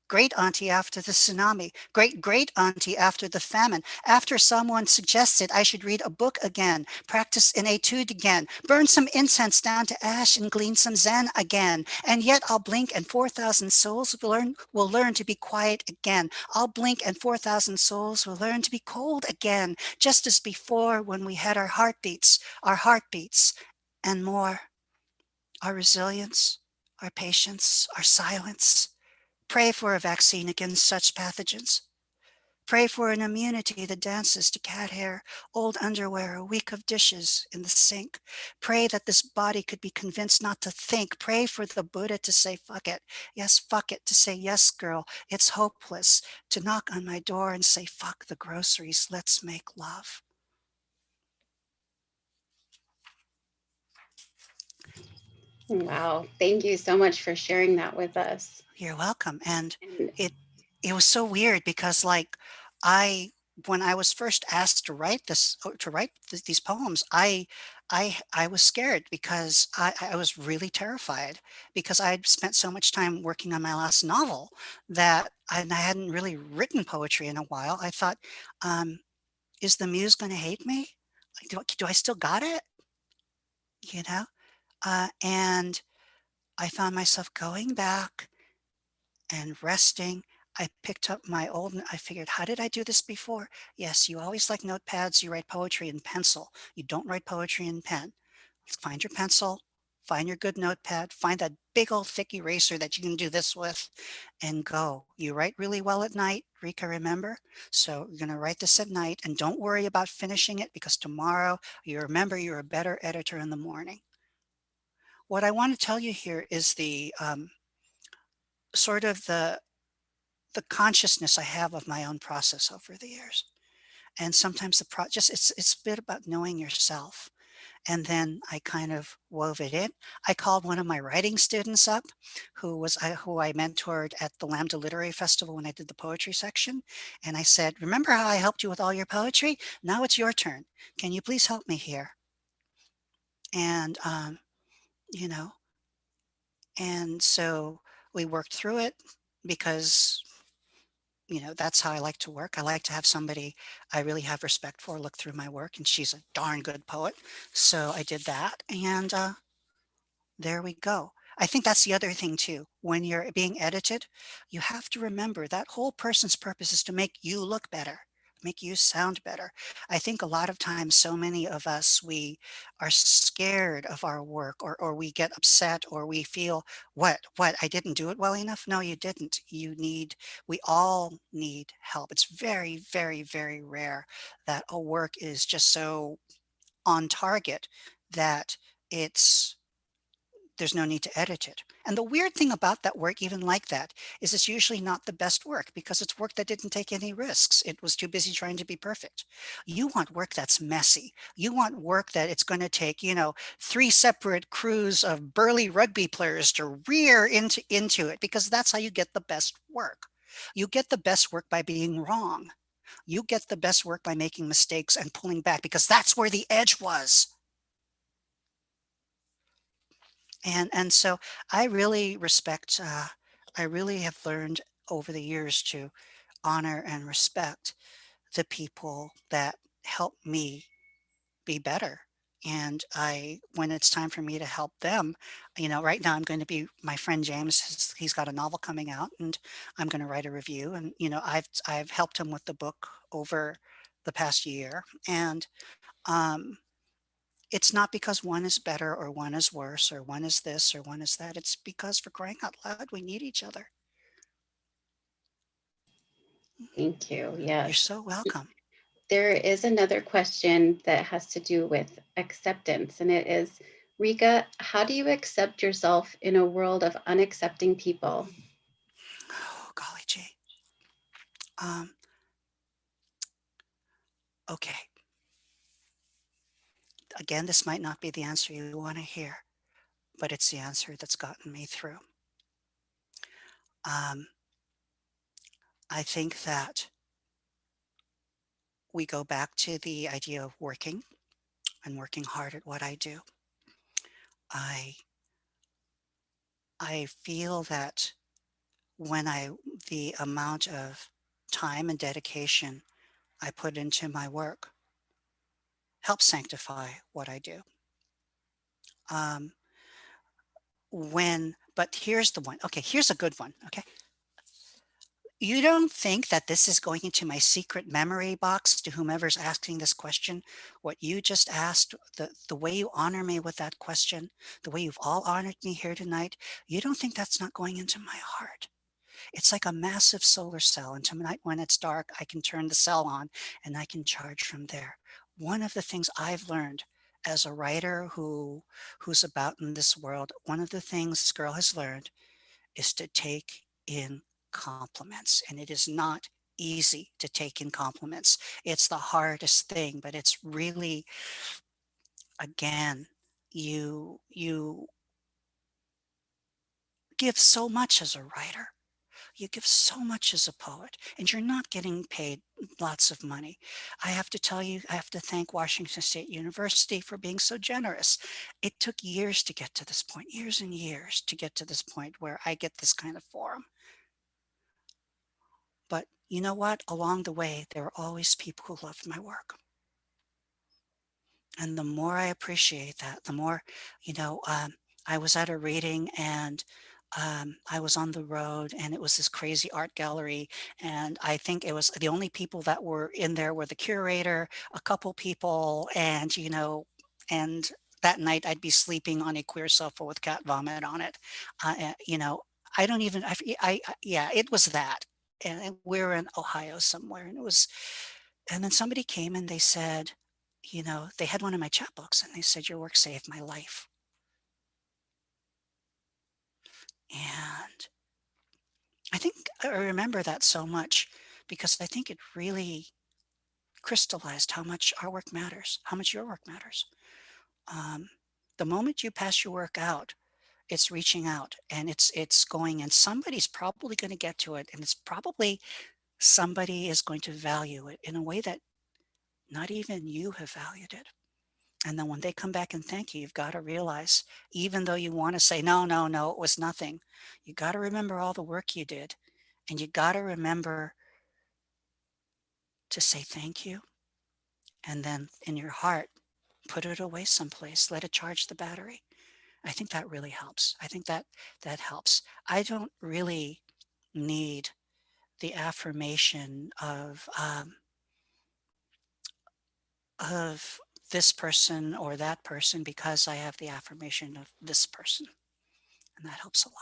Great auntie after the tsunami, great great auntie after the famine, after someone suggested I should read a book again, practice an etude again, burn some incense down to ash and glean some zen again. And yet I'll blink and 4,000 souls will learn to be quiet again. I'll blink and 4,000 souls will learn to be cold again, just as before when we had our heartbeats, and more. Our resilience, our patience, our silence. Pray for a vaccine against such pathogens. Pray for an immunity that dances to cat hair, old underwear, a week of dishes in the sink. Pray that this body could be convinced not to think. Pray for the Buddha to say, fuck it. Yes, fuck it. To say, yes, girl, it's hopeless. To knock on my door and say, fuck the groceries. Let's make love. Wow, thank you so much for sharing that with us. You're welcome. And And it, it was so weird because like, I when I was first asked to write these poems, I was scared because I was really terrified because I'd spent so much time working on my last novel that and I hadn't really written poetry in a while. I thought, um, is the muse going to hate me? Like, do I still got it? You know? And I found myself going back and resting. I picked up my I figured, how did I do this before? Yes, you always like notepads. You write poetry in pencil. You don't write poetry in pen. Find your pencil, find your good notepad, find that big old thick eraser that you can do this with, and go. You write really well at night, Rika, remember? So you're going to write this at night and don't worry about finishing it because tomorrow you remember you're a better editor in the morning. What I want to tell you here is the sort of the consciousness I have of my own process over the years. And sometimes just it's a bit about knowing yourself. And then I kind of wove it in. I called one of my writing students up, who I mentored at the Lambda Literary Festival when I did the poetry section, and I said, "Remember how I helped you with all your poetry? Now it's your turn. Can you please help me here?" And you know, and so we worked through it because that's how I like to work. I like to have somebody I really have respect for look through my work, and she's a darn good poet. So I did that, and there we go. I think that's the other thing too. When you're being edited, you have to remember that whole person's purpose is to make you look better, make you sound better. I think a lot of times, so many of us, we are scared of our work or we get upset or we feel, what, I didn't do it well enough? No, you didn't. We all need help. It's very, very, very rare that a work is just so on target that it's there's no need to edit it. And the weird thing about that work, even like that, is it's usually not the best work because it's work that didn't take any risks. It was too busy trying to be perfect. You want work that's messy. You want work that it's going to take, three separate crews of burly rugby players to rear into it because that's how you get the best work. You get the best work by being wrong. You get the best work by making mistakes and pulling back because that's where the edge was. And so I really respect, I really have learned over the years to honor and respect the people that help me be better. And when it's time for me to help them, right now I'm going to be my friend James. He's got a novel coming out, and I'm going to write a review. And I've helped him with the book over the past year, and um, it's not because one is better or one is worse or one is this or one is that. It's because for crying out loud, we need each other. Thank you. You're Yes. so welcome. There is another question that has to do with acceptance, and it is, Rika, how do you accept yourself in a world of unaccepting people? Oh, golly gee. Um, okay. Again, this might not be the answer you want to hear, but it's the answer that's gotten me through. Um, I think that we go back to the idea of working and working hard at what I do. I I feel that when the amount of time and dedication I put into my work helps sanctify what I do. Um, but here's the one. Okay, here's a good one. Okay. You don't think that this is going into my secret memory box to whomever's asking this question? What you just asked, the way you honor me with that question, the way you've all honored me here tonight, you don't think that's not going into my heart? It's like a massive solar cell, and tonight when it's dark, I can turn the cell on and I can charge from there. One of the things I've learned as a writer who's about in this world, one of the things this girl has learned is to take in compliments. And it is not easy to take in compliments. It's the hardest thing, but it's really, again, you give so much as a writer. You give so much as a poet, and you're not getting paid lots of money. I have to tell you, I have to thank Washington State University for being so generous. It took years to get to this point, years and years to get to this point where I get this kind of forum. But you know what? Along the way, there were always people who loved my work. And the more I appreciate that, the more, you know, I was at a reading and I was on the road and it was this crazy art gallery. And I think it was the only people that were in there were the curator, a couple people, and, and that night I'd be sleeping on a queer sofa with cat vomit on it. I don't even, yeah, it was that. And we're in Ohio somewhere. And then somebody came and they said, they had one of my chapbooks and they said, your work saved my life. And I think I remember that so much because I think it really crystallized how much our work matters, how much your work matters. Um, the moment you pass your work out, it's reaching out and it's going and somebody's probably going to get to it and it's probably somebody is going to value it in a way that not even you have valued it. And then when they come back and thank you, you've got to realize, even though you want to say, no, no, no, it was nothing, you got to remember all the work you did. And you got to remember to say thank you. And then in your heart, put it away someplace, let it charge the battery. I think that really helps. I think that helps. I don't really need the affirmation of this person or that person because I have the affirmation of this person. And that helps a lot.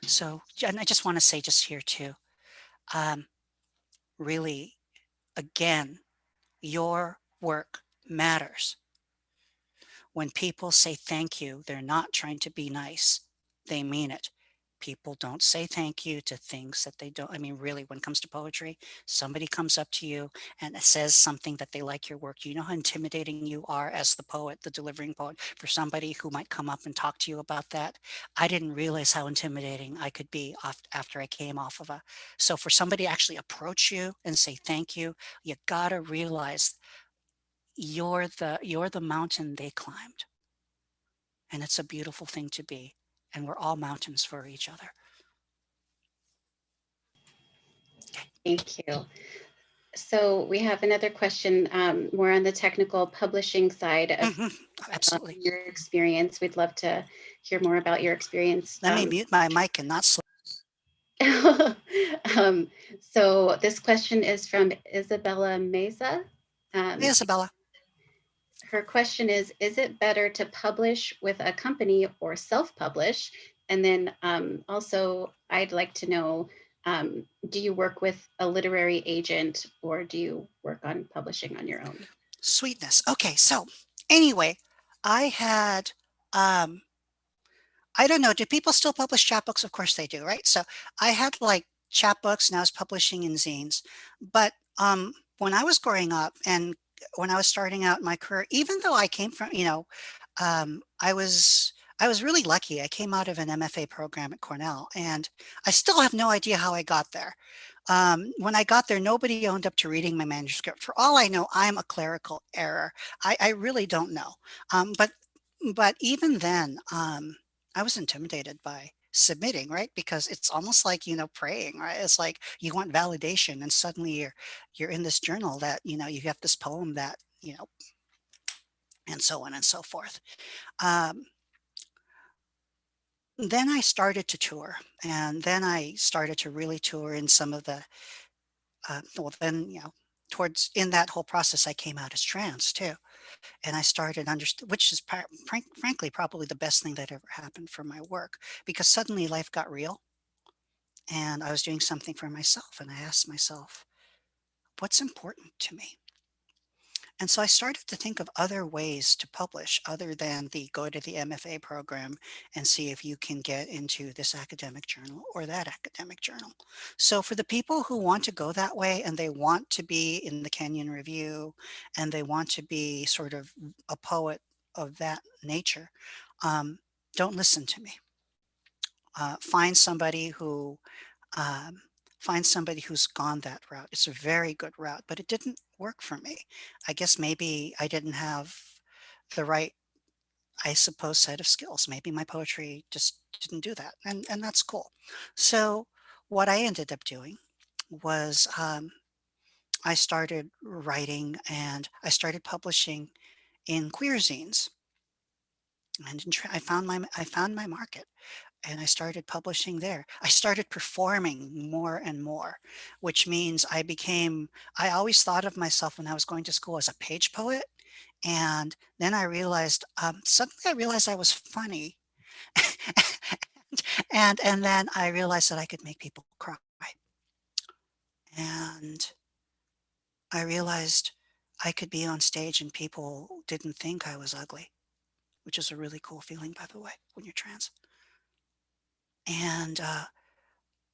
So, and I just want to say just here too, um, really, again, your work matters. When people say thank you, they're not trying to be nice. They mean it. People don't say thank you to things that they don't. I mean, really, when it comes to poetry, somebody comes up to you and says something that they like your work. You know how intimidating you are as the poet, the delivering poet, for somebody who might come up and talk to you about that. I didn't realize how intimidating I could be after I came off of a. So for somebody to actually approach you and say thank you gotta realize you're the mountain they climbed. And it's a beautiful thing to be. And we're all mountains for each other. Okay. Thank you. So we have another question, more on the technical publishing side of Absolutely. your experience. We'd love to hear more about your experience. Let me mute my mic and not slow. So this question is from Isabella Meza. Hey, Isabella. Her question is it better to publish with a company or self-publish? And then also, I'd like to know, do you work with a literary agent or do you work on publishing on your own? Sweetness. Okay, so anyway, I had I don't know, do people still publish chapbooks? Of course they do, right? So I had like chapbooks and I was publishing in zines. But when I was growing up and when I was starting out my career, even though I came from, um, I was I was really lucky. I came out of an MFA program at Cornell, and I still have no idea how I got there. When I got there, nobody owned up to reading my manuscript. For all I know, I'm a clerical error. I really don't know. But even then, I was intimidated by submitting, right? Because it's almost like, praying, right? It's like you want validation and suddenly you're in this journal that, you have this poem that, and so on and so forth. Um, then I started to tour and then I started to really tour in some of the, well, then, towards in that whole process, I came out as trans too. And I started understand, which is frankly probably the best thing that ever happened for my work because suddenly life got real and I was doing something for myself and I asked myself, what's important to me? And so I started to think of other ways to publish other than the go to the MFA program and see if you can get into this academic journal or that academic journal. So for the people who want to go that way and they want to be in the Kenyon Review and they want to be sort of a poet of that nature, um, don't listen to me. Find somebody who um, find somebody who's gone that route. It's a very good route, but it didn't work for me. I guess maybe I didn't have the right, I suppose, set of skills. Maybe my poetry just didn't do that, and that's cool. So what I ended up doing was I started writing and I started publishing in queer zines, and I found my market. And I started publishing there. I started performing more and more, which means I always thought of myself when I was going to school as a page poet. And then suddenly I realized I was funny. And then I realized that I could make people cry. And I realized I could be on stage and people didn't think I was ugly, which is a really cool feeling, by the way, when you're trans. And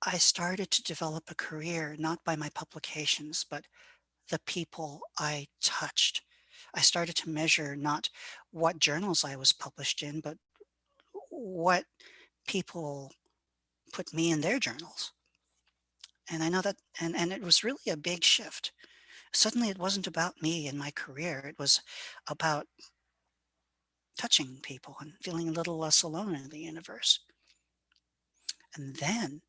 I started to develop a career not by my publications, but the people I touched. I started to measure not what journals I was published in, but what people put me in their journals. And I know that, and it was really a big shift. Suddenly it wasn't about me and my career. It was about touching people and feeling a little less alone in the universe. And then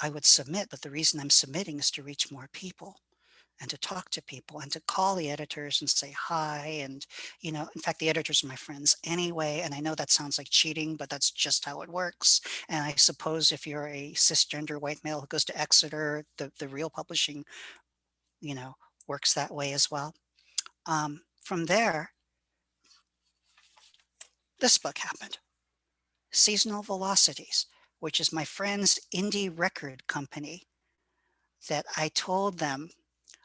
I would submit, but the reason I'm submitting is to reach more people and to talk to people and to call the editors and say hi. And, in fact, the editors are my friends anyway. And I know that sounds like cheating, but that's just how it works. And I suppose if you're a cisgender white male who goes to Exeter, the real publishing, you know, works that way as well. From there, this book happened, Seasonal Velocities, which is my friend's indie record company that I told them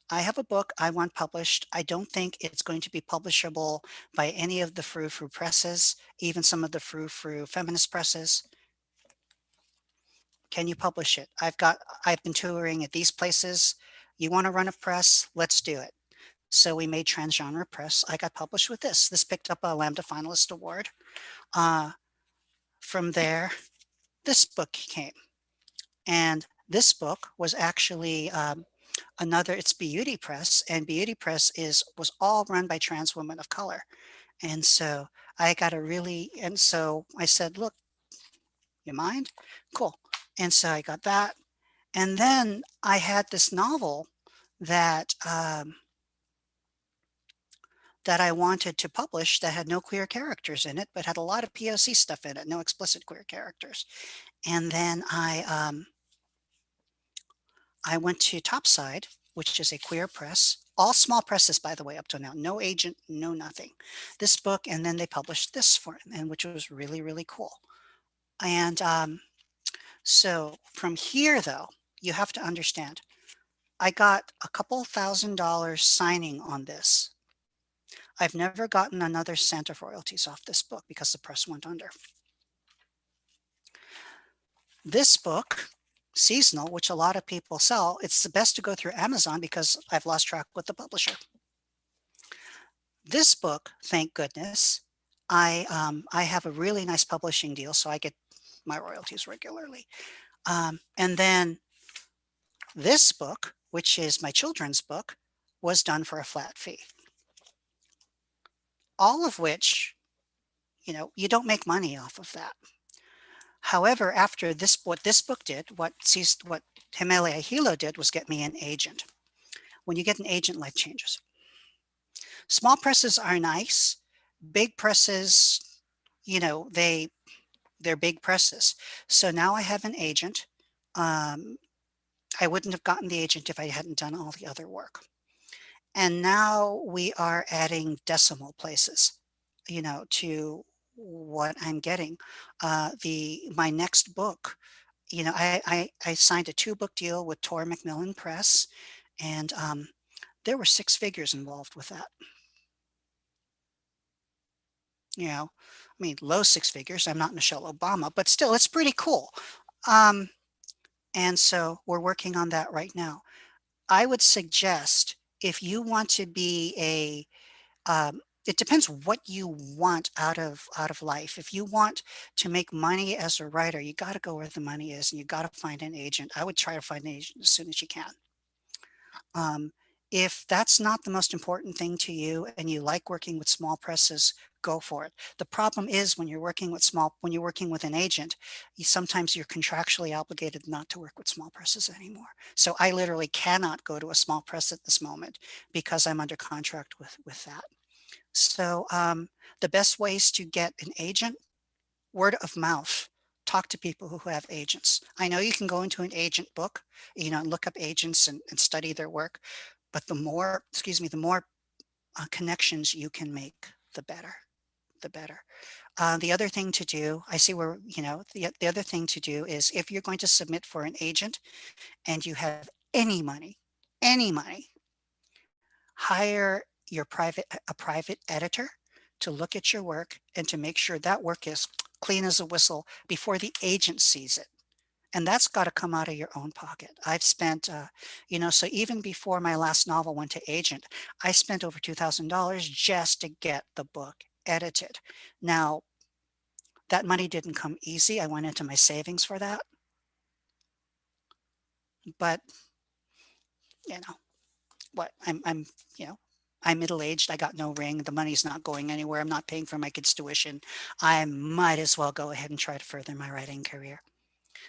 I have a book I want published. I don't think it's going to be publishable by any of the frou-frou presses, even some of the frou-frou feminist presses. Can you publish it? I've been touring at these places. You want to run a press? Let's do it. So we made Transgenre Press. I got published with this. This picked up a Lambda Finalist Award. Uh, from there, this book came. And this book was actually it's Beauty Press, and Beauty Press was all run by trans women of color. And so and so I said, look, you mind? Cool. And so I got that. And then I had this novel that, that I wanted to publish that had no queer characters in it, but had a lot of POC stuff in it, no explicit queer characters. And then I went to Topside, which is a queer press, all small presses, by the way, up to now, no agent, no nothing. This book, and then they published this for it, and which was really, really cool. And so from here, though, you have to understand, I got a couple $1,000 signing on this. I've never gotten another cent of royalties off this book because the press went under. This book, Seasonal, which a lot of people sell, it's the best to go through Amazon because I've lost track with the publisher. This book, thank goodness, I have a really nice publishing deal, so I get my royalties regularly. And then this book, which is my children's book, was done for a flat fee. All of which, you don't make money off of that. However, after what this book did, what Himalaya Hilo did was get me an agent. When you get an agent, life changes. Small presses are nice. Big presses, they're big presses. So now I have an agent. I wouldn't have gotten the agent if I hadn't done all the other work. And now we are adding decimal places, to what I'm getting. My next book, I signed a 2-book deal with Tor Macmillan Press, and there were 6 figures involved with that. Low 6 figures. I'm not Michelle Obama, but still, it's pretty cool. And so we're working on that right now. I would suggest if you want to be it depends what you want out of life. If you want to make money as a writer, you got to go where the money is, and you got to find an agent. I would try to find an agent as soon as you can. Um, if that's not the most important thing to you and you like working with small presses, go for it. The problem is when you're working with an agent, sometimes you're contractually obligated not to work with small presses anymore. So I literally cannot go to a small press at this moment because I'm under contract with that. So the best ways to get an agent, word of mouth. Talk to people who have agents. I know you can go into an agent book, and look up agents and study their work, but the more connections you can make, the better, the better. The other thing to do, I see where, the other thing to do is if you're going to submit for an agent and you have any money, hire a private editor to look at your work and to make sure that work is clean as a whistle before the agent sees it. And that's got to come out of your own pocket. I've spent, so even before my last novel went to agent, I spent over $2,000 just to get the book edited. Now, that money didn't come easy. I went into my savings for that. But, you know, what you know, I'm middle-aged. I got no ring. The money's not going anywhere. I'm not paying for my kids' tuition. I might as well go ahead and try to further my writing career.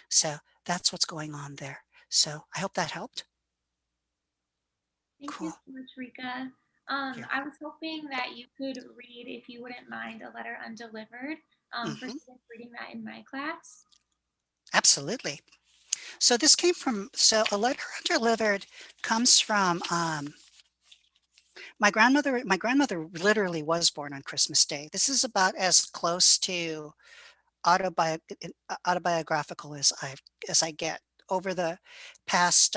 So that's what's going on there. So I hope that helped. Thank you Cool. so much, Rika. Here. I was hoping that you could read, if you wouldn't mind, a letter undelivered for Hmm. students reading that in my class. Absolutely. So this came from, so a letter undelivered comes from my grandmother. My grandmother literally was born on Christmas Day. This is about as close to autobi- autobiographical as I get. Over the past,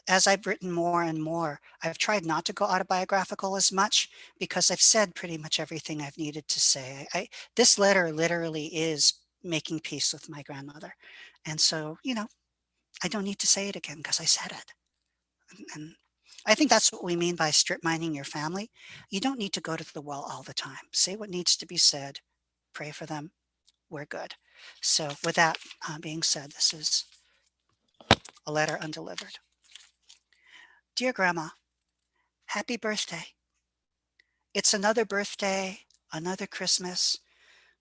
as I've written more and more, I've tried not to go autobiographical as much because I've said pretty much everything I've needed to say. This letter literally is making peace with my grandmother. And so, I don't need to say it again because I said it. And I think that's what we mean by strip mining your family. You don't need to go to the well all the time. Say what needs to be said, pray for them. We're good. So, with that being said, this is a letter undelivered. Dear Grandma, happy birthday. It's another birthday, another Christmas,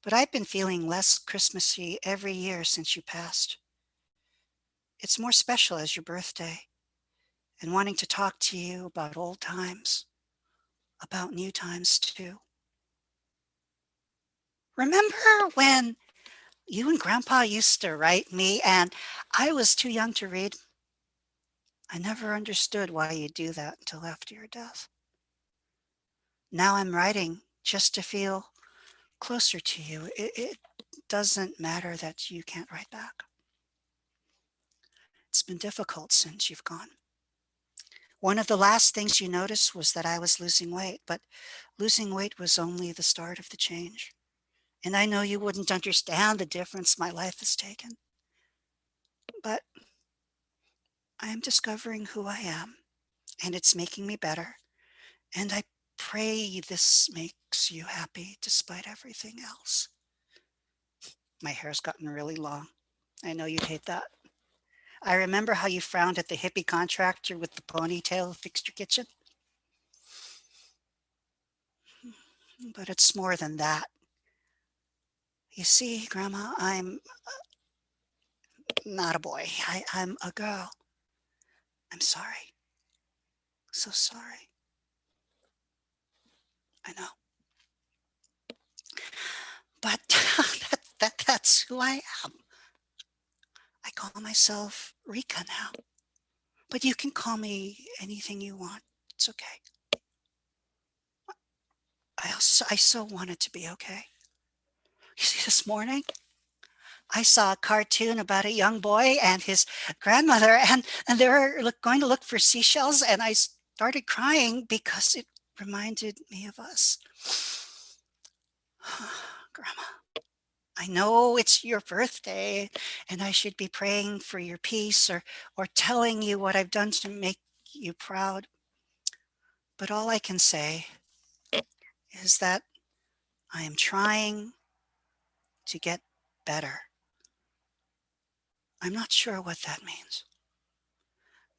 but I've been feeling less Christmassy every year since you passed. It's more special as your birthday and wanting to talk to you about old times, about new times too. Remember when you and Grandpa used to write me and I was too young to read? I never understood why you do that until after your death. Now I'm writing just to feel closer to you. It doesn't matter that you can't write back. It's been difficult since you've gone. One of the last things you noticed was that I was losing weight, but losing weight was only the start of the change. And I know you wouldn't understand the difference my life has taken, but I am discovering who I am, and it's making me better. And I pray this makes you happy despite everything else. My hair's gotten really long. I know you'd hate that. I remember how you frowned at the hippie contractor with the ponytail who fixed your kitchen. But it's more than that. You see, Grandma, I'm not a boy. I'm a girl. I'm sorry. So sorry. I know. But that's who I am. I call myself Rika now. But you can call me anything you want. It's okay. I so want it to be okay. You see, this morning I saw a cartoon about a young boy and his grandmother, and they were going to look for seashells, and I started crying because it reminded me of us. Grandma, I know it's your birthday, and I should be praying for your peace or telling you what I've done to make you proud. But all I can say is that I am trying to get better. I'm not sure what that means,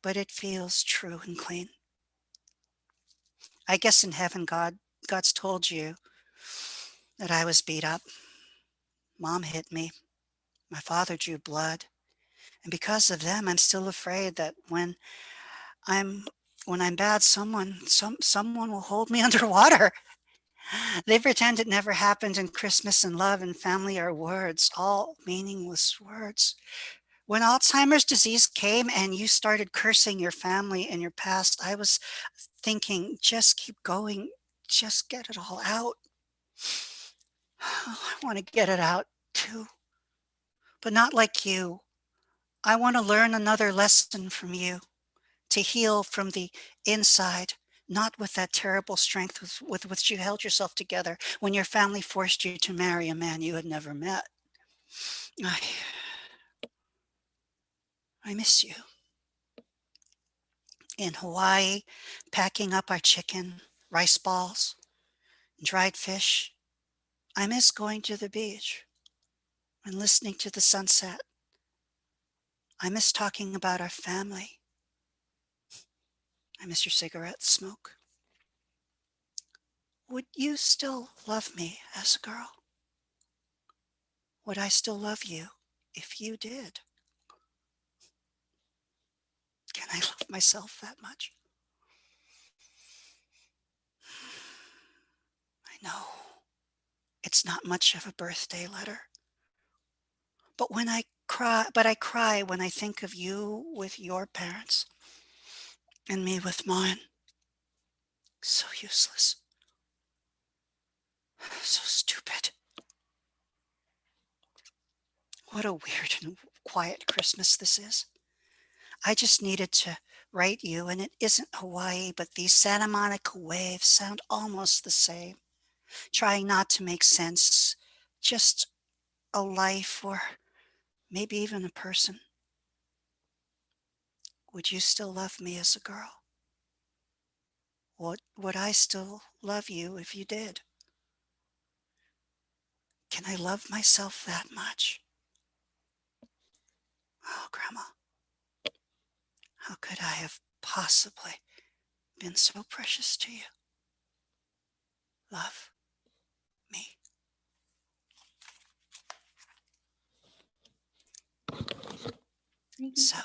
but it feels true and clean. I guess in heaven, God's told you that I was beat up. Mom hit me. My father drew blood. And because of them, I'm still afraid that I'm when I'm bad, someone will hold me underwater. They pretend it never happened, and Christmas and love and family are words, all meaningless words. When Alzheimer's disease came and you started cursing your family and your past, I was thinking, just keep going, just get it all out. I want to get it out too, but not like you. I want to learn another lesson from you, to heal from the inside, not with that terrible strength with which you held yourself together when your family forced you to marry a man you had never met. I, I miss you. In Hawaii, packing up our chicken, rice balls, dried fish. I miss going to the beach and listening to the sunset. I miss talking about our family. I miss your cigarette smoke. Would you still love me as a girl? Would I still love you if you did? Can I love myself that much? I know it's not much of a birthday letter, but I cry when I think of you with your parents and me with mine. So useless, so stupid. What a weird and quiet Christmas this is. I just needed to write you, and it isn't Hawaii, but these Santa Monica waves sound almost the same. Trying not to make sense, just a life or maybe even a person. Would you still love me as a girl? Would I still love you if you did? Can I love myself that much? Oh, Grandma, how could I have possibly been so precious to you? Love me. Thank you So, so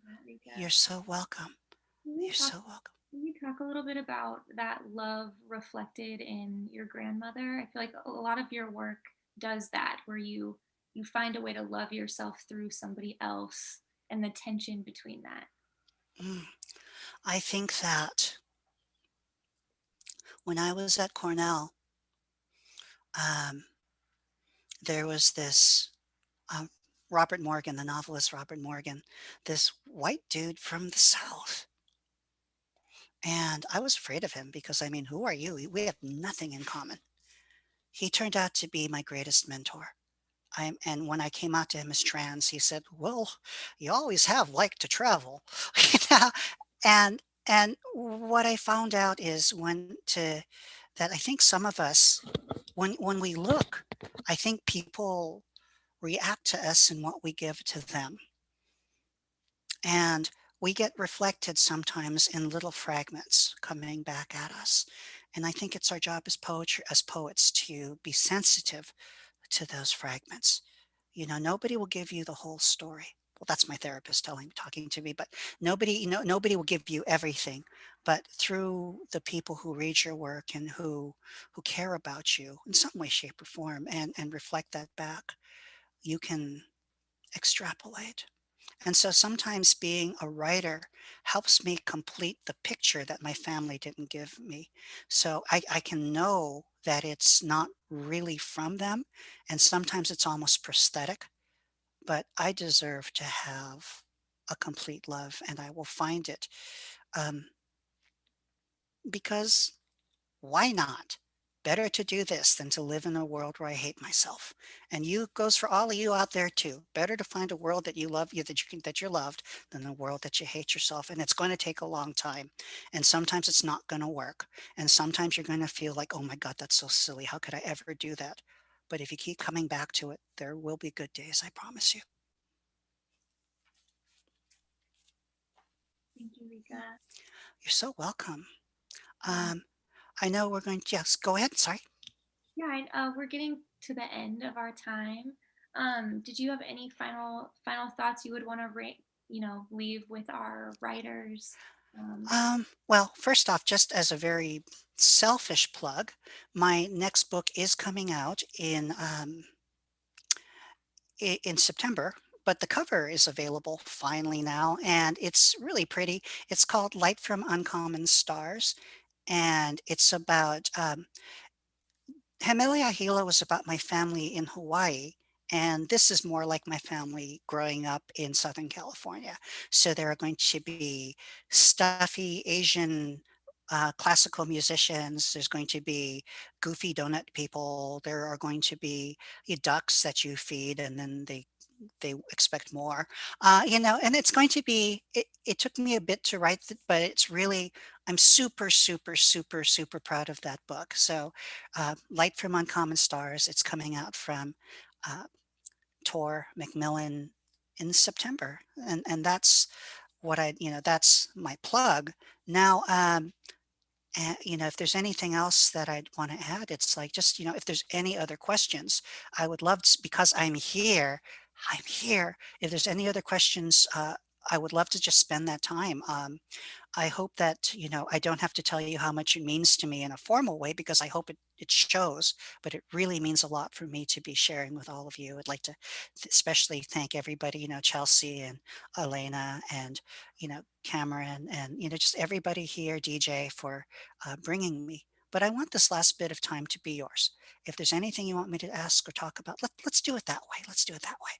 much, Rika. you're so welcome. Can you You're talk, so welcome. can you talk a little bit about that love reflected in your grandmother? I feel like a lot of your work does that, where you find a way to love yourself through somebody else and the tension between that. Mm. I think that when I was at Cornell, um, there was this um, Robert Morgan, the novelist Robert Morgan, this white dude from the South. And I was afraid of him because, I mean, who are you? We have nothing in common. He turned out to be my greatest mentor. And when I came out to him as trans, he said, "Well, you always have liked to travel." You know? And what I found out is that I think some of us, when we look, I think people react to us and what we give to them. And we get reflected sometimes in little fragments coming back at us. And I think it's our job as poets to be sensitive to those fragments. You know, nobody will give you the whole story. Well, that's my therapist talking to me, but nobody will give you everything. But through the people who read your work and who care about you in some way, shape, or form and reflect that back, you can extrapolate. And so sometimes being a writer helps me complete the picture that my family didn't give me. So I can know that it's not really from them. And sometimes it's almost prosthetic, but I deserve to have a complete love and I will find it. Um, because why not? Better to do this than to live in a world where I hate myself. And you goes for all of you out there too. Better to find a world that you love you that you're loved than a world that you hate yourself. And it's going to take a long time. And sometimes it's not going to work. And sometimes you're going to feel like, oh my God, that's so silly. How could I ever do that? But if you keep coming back to it, there will be good days, I promise you. Thank you, Rika. You're so welcome. Um, Um, I know we're going to, yes, go ahead. Sorry. yeah, we're getting to the end of our time. Did you have any final thoughts you would want to leave with our writers? Well, first off, just as a very selfish plug, my next book is coming out in September, but the cover is available finally now, and it's really pretty. It's called Light from Uncommon Stars, and it's about Hemeliahila was about my family in Hawaii, and this is more like my family growing up in Southern California. So there are going to be stuffy Asian classical musicians. There's going to be goofy donut people. There are going to be ducks that you feed, and then they expect more, and it's going to be, it took me a bit to write it, but it's really, I'm super, super, super, super proud of that book. So Light from Uncommon Stars, it's coming out from uh, Tor Macmillan in September. And that's what that's my plug. Now, and, if there's anything else that I'd want to add, it's like just, if there's any other questions, I would love to, because I'm here. If there's any other questions, I would love to just spend that time. I hope that, I don't have to tell you how much it means to me in a formal way because I hope it shows, but it really means a lot for me to be sharing with all of you. I'd like to especially thank everybody, Chelsea and Elena and, Cameron and, just everybody here, DJ, for bringing me. But I want this last bit of time to be yours. If there's anything you want me to ask or talk about, let's do it that way. Let's do it that way.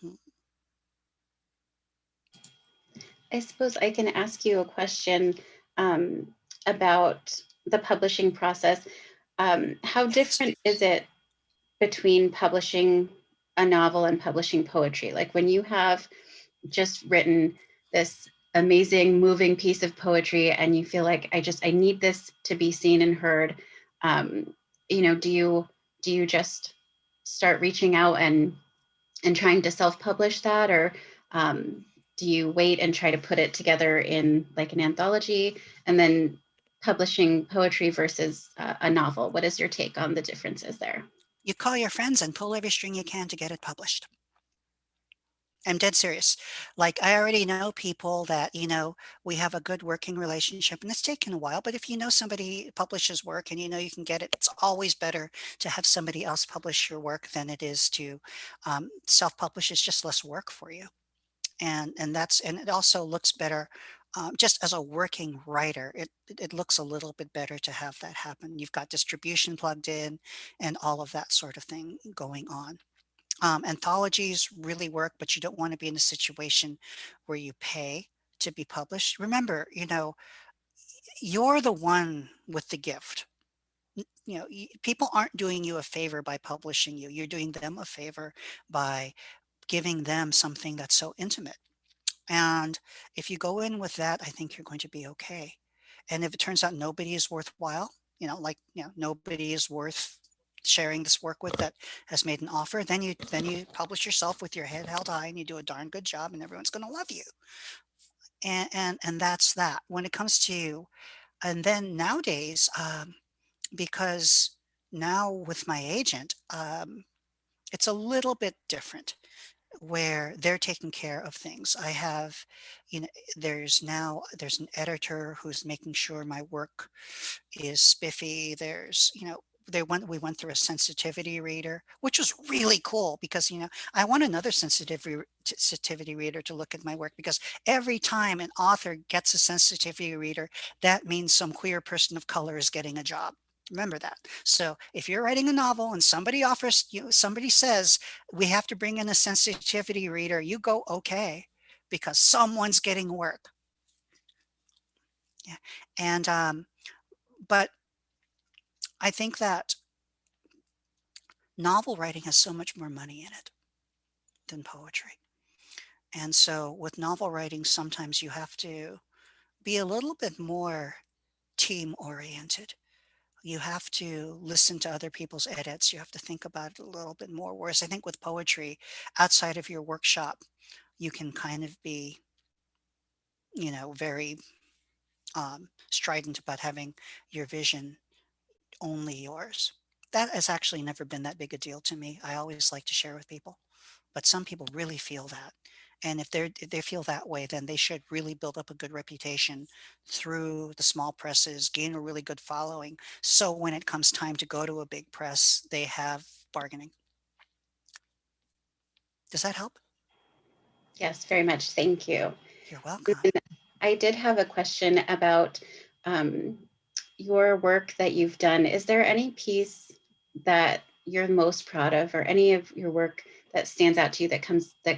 Hmm. I suppose I can ask you a question um, about the publishing process. How Yes. different is it between publishing a novel and publishing poetry? Like when you have just written this amazing, moving piece of poetry and you feel like I need this to be seen and heard, um, do you just start reaching out and trying to self-publish that, or um, do you wait and try to put it together in like an anthology? And then publishing poetry versus a novel, what is your take on the differences there? You call your friends and pull every string you can to get it published. I'm dead serious. Like, I already know people that, we have a good working relationship and it's taken a while, but if you know somebody publishes work and you know you can get it, it's always better to have somebody else publish your work than it is to self-publish. It's just less work for you. And it also looks better just as a working writer. It looks a little bit better to have that happen. You've got distribution plugged in and all of that sort of thing going on. Anthologies really work, but you don't want to be in a situation where you pay to be published. Remember, you're the one with the gift. People aren't doing you a favor by publishing you. You're doing them a favor by giving them something that's so intimate. And if you go in with that, I think you're going to be okay. And if it turns out nobody is worthwhile, nobody is worth sharing this work with that has made an offer, then you publish yourself with your head held high and you do a darn good job and everyone's going to love you. And that's that. When it comes to, and then nowadays, because now with my agent, it's a little bit different where they're taking care of things. I have, you know, there's an editor who's making sure my work is spiffy. We went through a sensitivity reader, which was really cool because, I want another sensitivity reader to look at my work because every time an author gets a sensitivity reader, that means some queer person of color is getting a job. Remember that. So if you're writing a novel and somebody offers you, somebody says, we have to bring in a sensitivity reader, you go, okay, because someone's getting work. Yeah. And, but I think that novel writing has so much more money in it than poetry. And so with novel writing, sometimes you have to be a little bit more team oriented. You have to listen to other people's edits. You have to think about it a little bit more. Whereas I think with poetry, outside of your workshop, you can kind of be, very strident about having your vision only yours. That has actually never been that big a deal to me. I always like to share with people, but some people really feel that. And if they feel that way, then they should really build up a good reputation through the small presses, gain a really good following. So when it comes time to go to a big press, they have bargaining. Does that help? Yes, very much. Thank you. You're welcome. I did have a question about um, your work that you've done. Is there any piece that you're most proud of, or any of your work that stands out to you that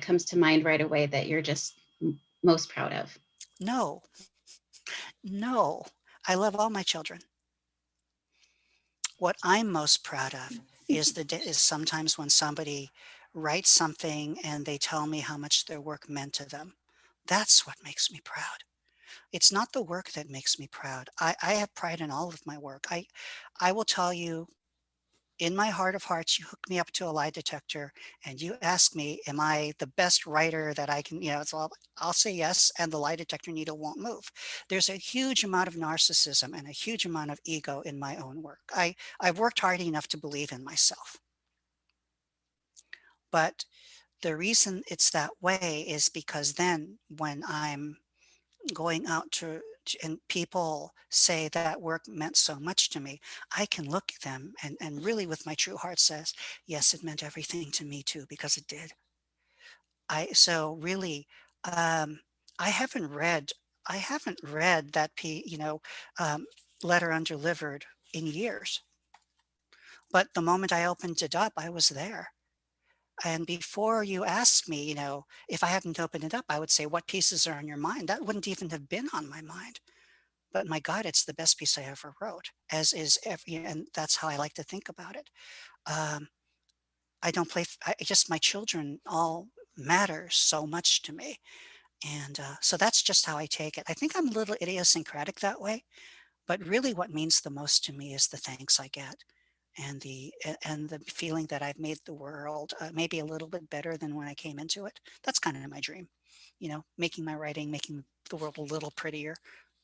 comes to mind right away that you're just most proud of? No, no. I love all my children. What I'm most proud of is sometimes when somebody writes something and they tell me how much their work meant to them. That's what makes me proud. It's not the work that makes me proud. I have pride in all of my work. I will tell you, in my heart of hearts, you hook me up to a lie detector and you ask me, am I the best writer that I can, so I'll say yes, and the lie detector needle won't move. There's a huge amount of narcissism and a huge amount of ego in my own work. I've worked hard enough to believe in myself. But the reason it's that way is because then when I'm going out and people say that work meant so much to me, I can look at them and really with my true heart says, yes, it meant everything to me too, because it did. So really, um, I haven't read, I haven't read that um, letter undelivered in years. But the moment I opened it up, I was there. And before you asked me, if I hadn't opened it up, I would say, what pieces are on your mind? That wouldn't even have been on my mind. But my God, it's the best piece I ever wrote, as is every, and that's how I like to think about it. Um, I don't play, just my children all matter so much to me. And so that's just how I take it. I think I'm a little idiosyncratic that way, but really what means the most to me is the thanks I get and the feeling that I've made the world maybe a little bit better than when I came into it. That's kind of my dream, making my writing, making the world a little prettier.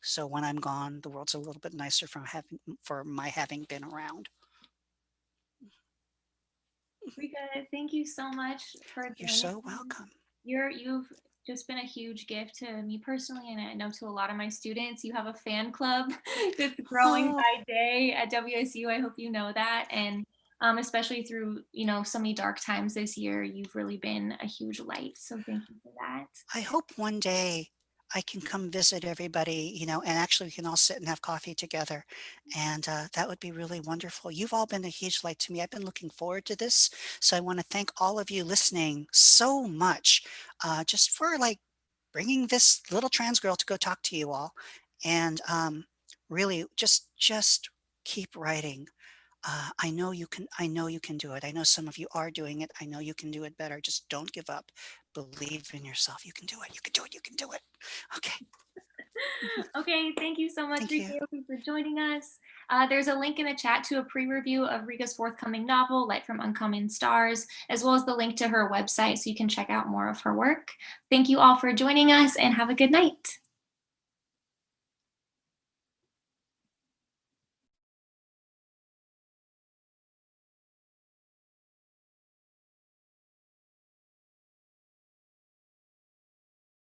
So when I'm gone, the world's a little bit nicer for my having been around. Rika, thank you so much for You're joining so me. welcome. You've just been a huge gift to me personally, and I know to a lot of my students. You have a fan club that's growing Oh, by day at WSU. I hope you know that, and especially through so many dark times this year, you've really been a huge light. So thank you for that. I hope one day I can come visit everybody, and actually we can all sit and have coffee together. And that would be really wonderful. You've all been a huge light to me. I've been looking forward to this. So I want to thank all of you listening so much just for like bringing this little trans girl to go talk to you all. And really just keep writing. I know you can. I know you can do it. I know some of you are doing it. I know you can do it better. Just don't give up. Believe in yourself. You can do it. You can do it. You can do it. Okay. Okay, thank you so much, Thank Rika you. Aoki, for joining us. There's a link in the chat to a pre-review of Rika's forthcoming novel, Light from Uncommon Stars, as well as the link to her website so you can check out more of her work. Thank you all for joining us and have a good night.